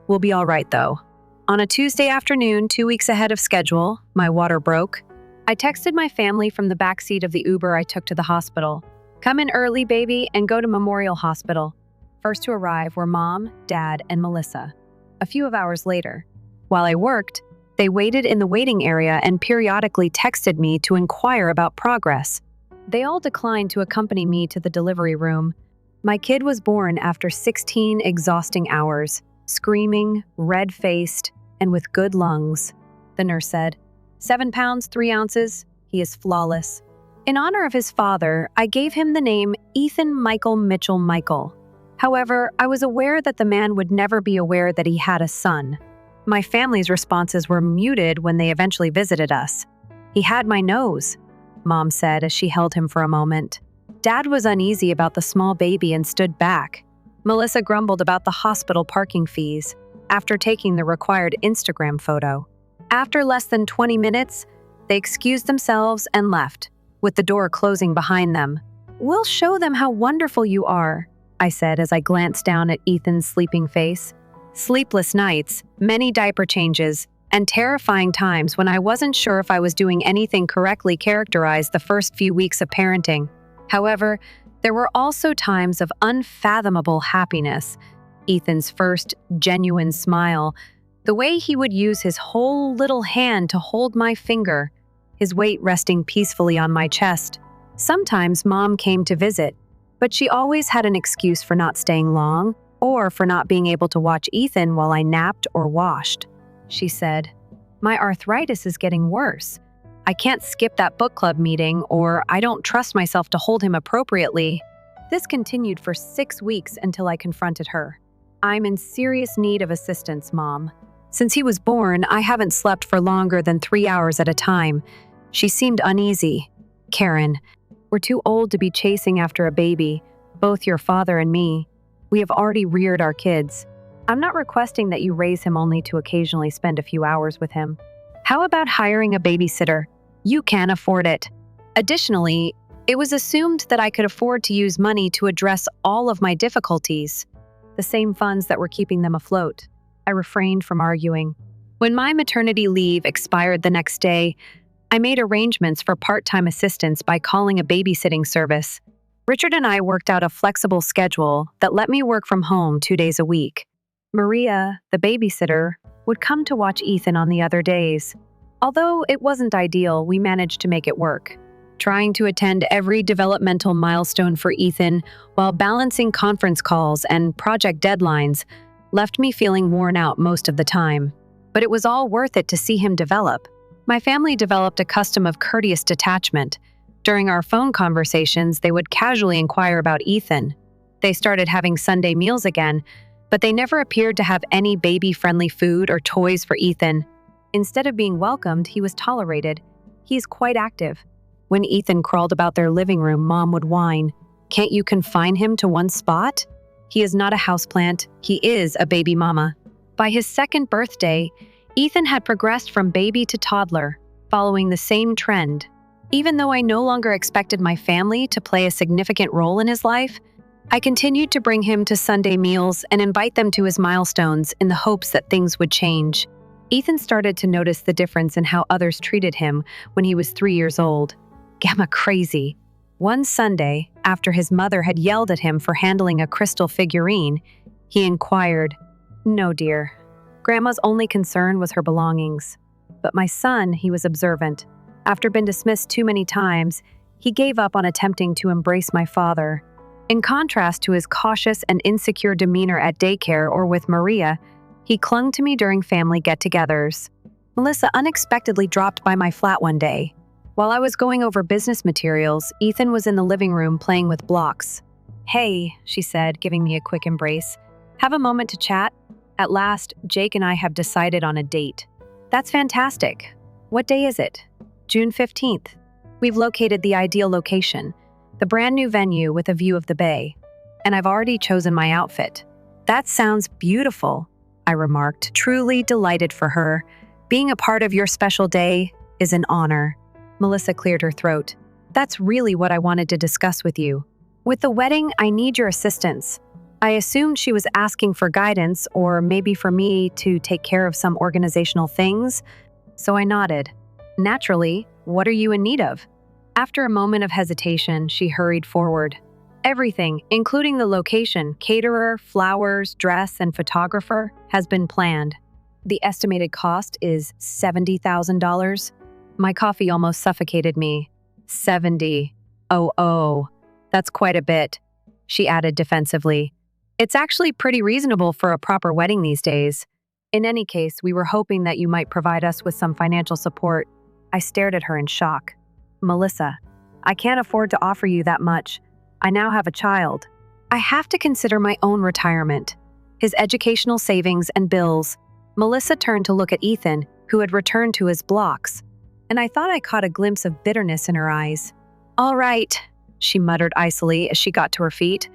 We'll be all right, though. On a Tuesday afternoon, 2 weeks ahead of schedule, my water broke. I texted my family from the backseat of the Uber I took to the hospital. Come in early, baby, and go to Memorial Hospital. First to arrive were Mom, Dad, and Melissa. A few hours later, while I worked, they waited in the waiting area and periodically texted me to inquire about progress. They all declined to accompany me to the delivery room. My kid was born after 16 exhausting hours, screaming, red-faced, and with good lungs. The nurse said, 7 pounds, 3 ounces. He is flawless. In honor of his father, I gave him the name Ethan Michael Mitchell Michael. However, I was aware that the man would never be aware that he had a son. My family's responses were muted when they eventually visited us. He had my nose, Mom said as she held him for a moment. Dad was uneasy about the small baby and stood back. Melissa grumbled about the hospital parking fees after taking the required Instagram photo. After less than 20 minutes, they excused themselves and left, with the door closing behind them. We'll show them how wonderful you are, I said as I glanced down at Ethan's sleeping face. Sleepless nights, many diaper changes, and terrifying times when I wasn't sure if I was doing anything correctly characterized the first few weeks of parenting. However, there were also times of unfathomable happiness. Ethan's first genuine smile, the way he would use his whole little hand to hold my finger, his weight resting peacefully on my chest. Sometimes Mom came to visit, but she always had an excuse for not staying long or for not being able to watch Ethan while I napped or washed. She said, "My arthritis is getting worse. I can't skip that book club meeting, or I don't trust myself to hold him appropriately." This continued for 6 weeks until I confronted her. "I'm in serious need of assistance, Mom. Since he was born, I haven't slept for longer than 3 hours at a time." She seemed uneasy. "Karen, we're too old to be chasing after a baby, both your father and me. We have already reared our kids. I'm not requesting that you raise him only to occasionally spend a few hours with him. How about hiring a babysitter? You can afford it." Additionally, it was assumed that I could afford to use money to address all of my difficulties, the same funds that were keeping them afloat. I refrained from arguing. When my maternity leave expired the next day, I made arrangements for part-time assistance by calling a babysitting service. Richard and I worked out a flexible schedule that let me work from home 2 days a week. Maria, the babysitter, would come to watch Ethan on the other days. Although it wasn't ideal, we managed to make it work. Trying to attend every developmental milestone for Ethan while balancing conference calls and project deadlines left me feeling worn out most of the time. But it was all worth it to see him develop. My family developed a custom of courteous detachment. During our phone conversations, they would casually inquire about Ethan. They started having Sunday meals again, but they never appeared to have any baby-friendly food or toys for Ethan. Instead of being welcomed, he was tolerated. He's quite active. When Ethan crawled about their living room, Mom would whine, "Can't you confine him to one spot?" He is not a houseplant. He is a baby mama. By his 2nd birthday, Ethan had progressed from baby to toddler, following the same trend. Even though I no longer expected my family to play a significant role in his life, I continued to bring him to Sunday meals and invite them to his milestones in the hopes that things would change. Ethan started to notice the difference in how others treated him when he was 3 years old. Gamma crazy. One Sunday, after his mother had yelled at him for handling a crystal figurine, he inquired, "No, dear. Grandma's only concern was her belongings." But my son, he was observant. After being dismissed too many times, he gave up on attempting to embrace my father. In contrast to his cautious and insecure demeanor at daycare or with Maria, he clung to me during family get-togethers. Melissa unexpectedly dropped by my flat one day. While I was going over business materials, Ethan was in the living room playing with blocks. "Hey," she said, giving me a quick embrace. "Have a moment to chat? At last, Jake and I have decided on a date." "That's fantastic. What day is it?" "June 15th. We've located the ideal location, the brand new venue with a view of the bay. And I've already chosen my outfit." "That sounds beautiful," I remarked, truly delighted for her. "Being a part of your special day is an honor." Melissa cleared her throat. "That's really what I wanted to discuss with you. With the wedding, I need your assistance. I assumed she was asking for guidance or maybe for me to take care of some organizational things, so I nodded. Naturally, what are you in need of? After a moment of hesitation, she hurried forward. Everything, including the location, caterer, flowers, dress, and photographer, has been planned. The estimated cost is $70,000. My coffee almost suffocated me. 70. Oh, that's quite a bit, she added defensively. It's actually pretty reasonable for a proper wedding these days. In any case, we were hoping that you might provide us with some financial support. I stared at her in shock. Melissa, I can't afford to offer you that much. I now have a child. I have to consider my own retirement, his educational savings and bills. Melissa turned to look at Ethan, who had returned to his blocks, and I thought I caught a glimpse of bitterness in her eyes. All right, she muttered icily as she got to her feet.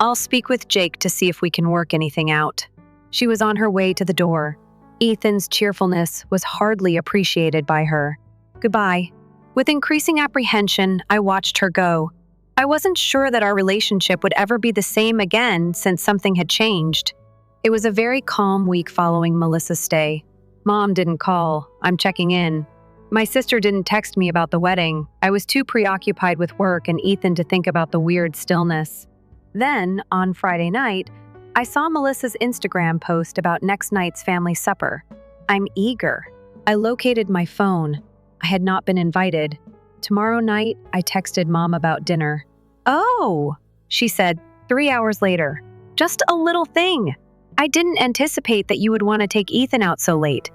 I'll speak with Jake to see if we can work anything out. She was on her way to the door. Ethan's cheerfulness was hardly appreciated by her. Goodbye. With increasing apprehension, I watched her go. I wasn't sure that our relationship would ever be the same again since something had changed. It was a very calm week following Melissa's stay. Mom didn't call. I'm checking in. My sister didn't text me about the wedding. I was too preoccupied with work and Ethan to think about the weird stillness. Then, on Friday night, I saw Melissa's Instagram post about next night's family supper. I'm eager. I located my phone. I had not been invited. Tomorrow night, I texted Mom about dinner. Oh, she said 3 hours later. Just a little thing. I didn't anticipate that you would want to take Ethan out so late.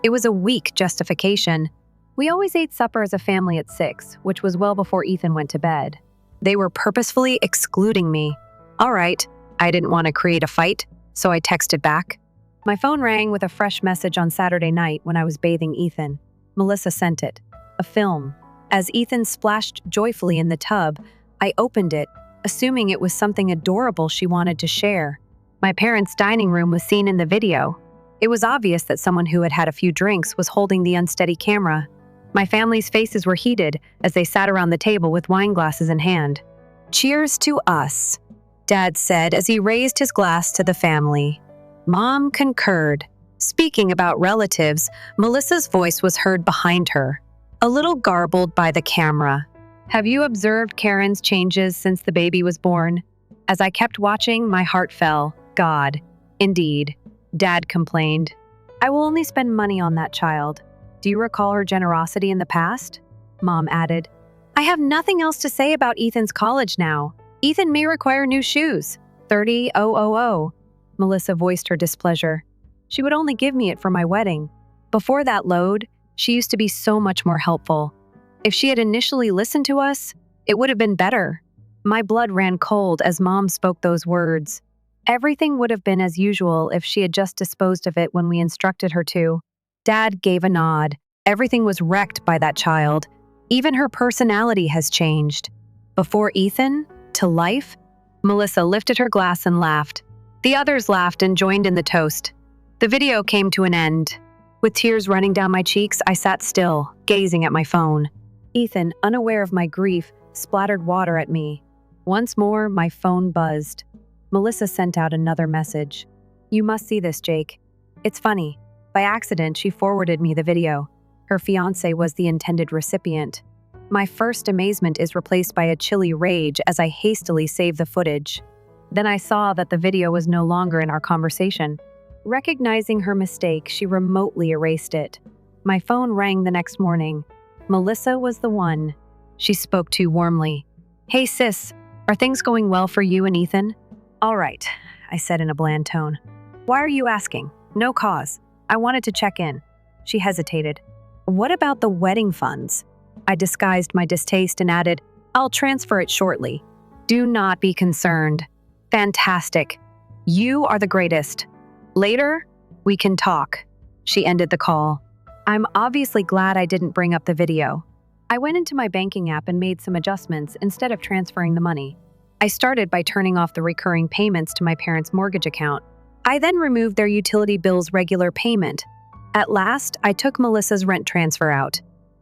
It was a weak justification. We always ate supper as a family at 6, which was well before Ethan went to bed. They were purposefully excluding me. All right, I didn't want to create a fight, so I texted back. My phone rang with a fresh message on Saturday night when I was bathing Ethan. Melissa sent it. A film. As Ethan splashed joyfully in the tub, I opened it, assuming it was something adorable she wanted to share. My parents' dining room was seen in the video. It was obvious that someone who had had a few drinks was holding the unsteady camera. My family's faces were heated as they sat around the table with wine glasses in hand. Cheers to us, Dad said as he raised his glass to the family. Mom concurred. Speaking about relatives, Melissa's voice was heard behind her, a little garbled by the camera. Have you observed Karen's changes since the baby was born? As I kept watching, my heart fell. God. Indeed. Dad complained. I will only spend money on that child. Do you recall her generosity in the past? Mom added. I have nothing else to say about Ethan's college now. Ethan may require new shoes. 30,000. Melissa voiced her displeasure. She would only give me it for my wedding. Before that load, she used to be so much more helpful. If she had initially listened to us, it would have been better. My blood ran cold as Mom spoke those words. Everything would have been as usual if she had just disposed of it when we instructed her to. Dad gave a nod. Everything was wrecked by that child. Even her personality has changed. Before Ethan, to life? Melissa lifted her glass and laughed. The others laughed and joined in the toast. The video came to an end. With tears running down my cheeks, I sat still, gazing at my phone. Ethan, unaware of my grief, splattered water at me. Once more, my phone buzzed. Melissa sent out another message. You must see this, Jake. It's funny. By accident, she forwarded me the video. Her fiancé was the intended recipient. My first amazement is replaced by a chilly rage as I hastily save the footage. Then I saw that the video was no longer in our conversation. Recognizing her mistake, she remotely erased it. My phone rang the next morning. Melissa was the one. She spoke too warmly. Hey sis, are things going well for you and Ethan? All right, I said in a bland tone. Why are you asking? No cause. I wanted to check in. She hesitated. What about the wedding funds? I disguised my distaste and added, I'll transfer it shortly. Do not be concerned. Fantastic. You are the greatest. Later, we can talk. She ended the call. I'm obviously glad I didn't bring up the video. I went into my banking app and made some adjustments instead of transferring the money. I started by turning off the recurring payments to my parents' mortgage account. I then removed their utility bill's regular payment. At last, I took Melissa's rent transfer out.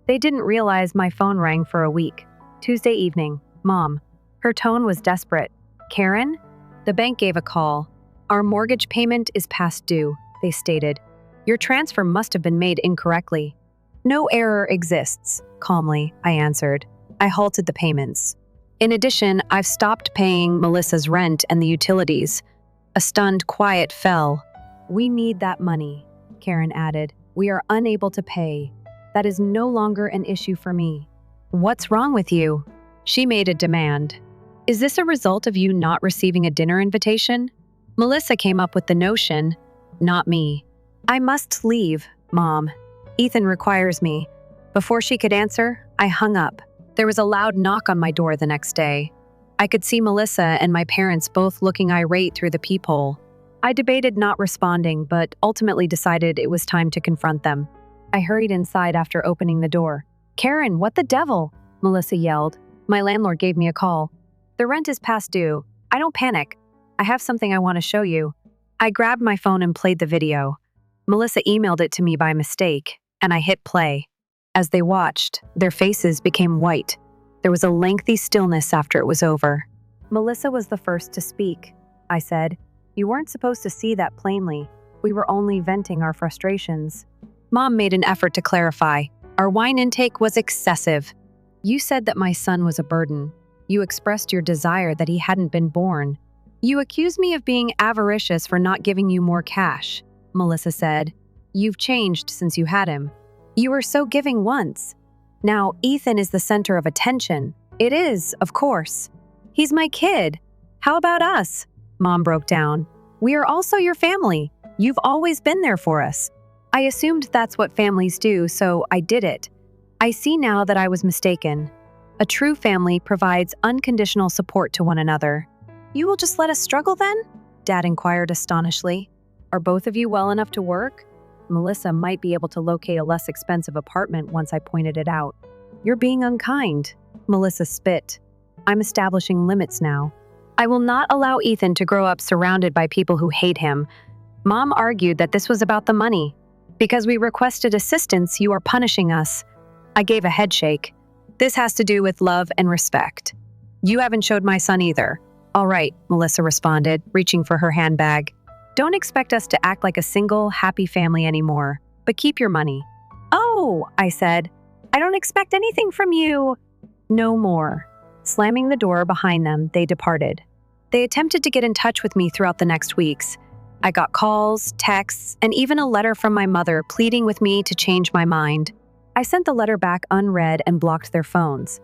They didn't realize my phone rang for a week. Tuesday evening, Mom. Her tone was desperate. Karen? The bank gave a call. Our mortgage payment is past due, they stated. Your transfer must have been made incorrectly. No error exists, calmly, I answered. I halted the payments. In addition, I've stopped paying Melissa's rent and the utilities. A stunned quiet fell. We need that money, Karen added. We are unable to pay. That is no longer an issue for me. What's wrong with you? She made a demand. Is this a result of you not receiving a dinner invitation? Melissa came up with the notion, not me. I must leave, Mom. Ethan requires me. Before she could answer, I hung up. There was a loud knock on my door the next day. I could see Melissa and my parents both looking irate through the peephole. I debated not responding, but ultimately decided it was time to confront them. I hurried inside after opening the door. Karen, what the devil? Melissa yelled. My landlord gave me a call. The rent is past due. I don't panic. I have something I want to show you. I grabbed my phone and played the video. Melissa emailed it to me by mistake, and I hit play. As they watched, their faces became white. There was a lengthy stillness after it was over. Melissa was the first to speak. I said, You weren't supposed to see that plainly. We were only venting our frustrations. Mom made an effort to clarify. Our wine intake was excessive. You said that my son was a burden. You expressed your desire that he hadn't been born. You accused me of being avaricious for not giving you more cash, Melissa said. You've changed since you had him. You were so giving once. Now Ethan is the center of attention. It is, of course. He's my kid. How about us? Mom broke down. We are also your family. You've always been there for us. I assumed that's what families do, so I did it. I see now that I was mistaken. A true family provides unconditional support to one another. You will just let us struggle then? Dad inquired astonishedly. Are both of you well enough to work? Melissa might be able to locate a less expensive apartment once I pointed it out. You're being unkind. Melissa spit. I'm establishing limits now. I will not allow Ethan to grow up surrounded by people who hate him. Mom argued that this was about the money. Because we requested assistance, you are punishing us. I gave a head shake. This has to do with love and respect. You haven't showed my son either. All right, Melissa responded, reaching for her handbag. Don't expect us to act like a single, happy family anymore, but keep your money. Oh, I said. I don't expect anything from you. No more. Slamming the door behind them, they departed. They attempted to get in touch with me throughout the next weeks. I got calls, texts, and even a letter from my mother pleading with me to change my mind. I sent the letter back unread and blocked their phones.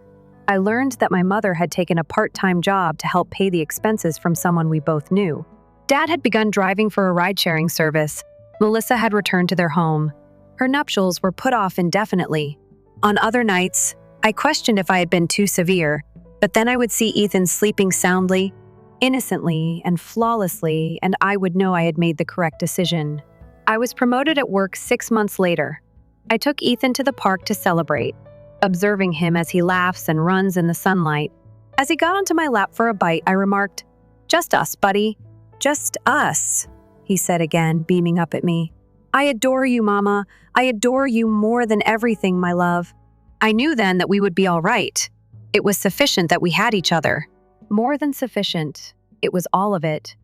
I learned that my mother had taken a part-time job to help pay the expenses from someone we both knew. Dad had begun driving for a ride-sharing service. Melissa had returned to their home. Her nuptials were put off indefinitely. On other nights, I questioned if I had been too severe, but then I would see Ethan sleeping soundly, innocently and flawlessly, and I would know I had made the correct decision. I was promoted at work 6 months later. I took Ethan to the park to celebrate, observing him as he laughs and runs in the sunlight. As he got onto my lap for a bite, I remarked, Just us, buddy. Just us, he said again, beaming up at me. I adore you, Mama. I adore you more than everything, my love. I knew then that we would be all right. It was sufficient that we had each other. More than sufficient. It was all of it.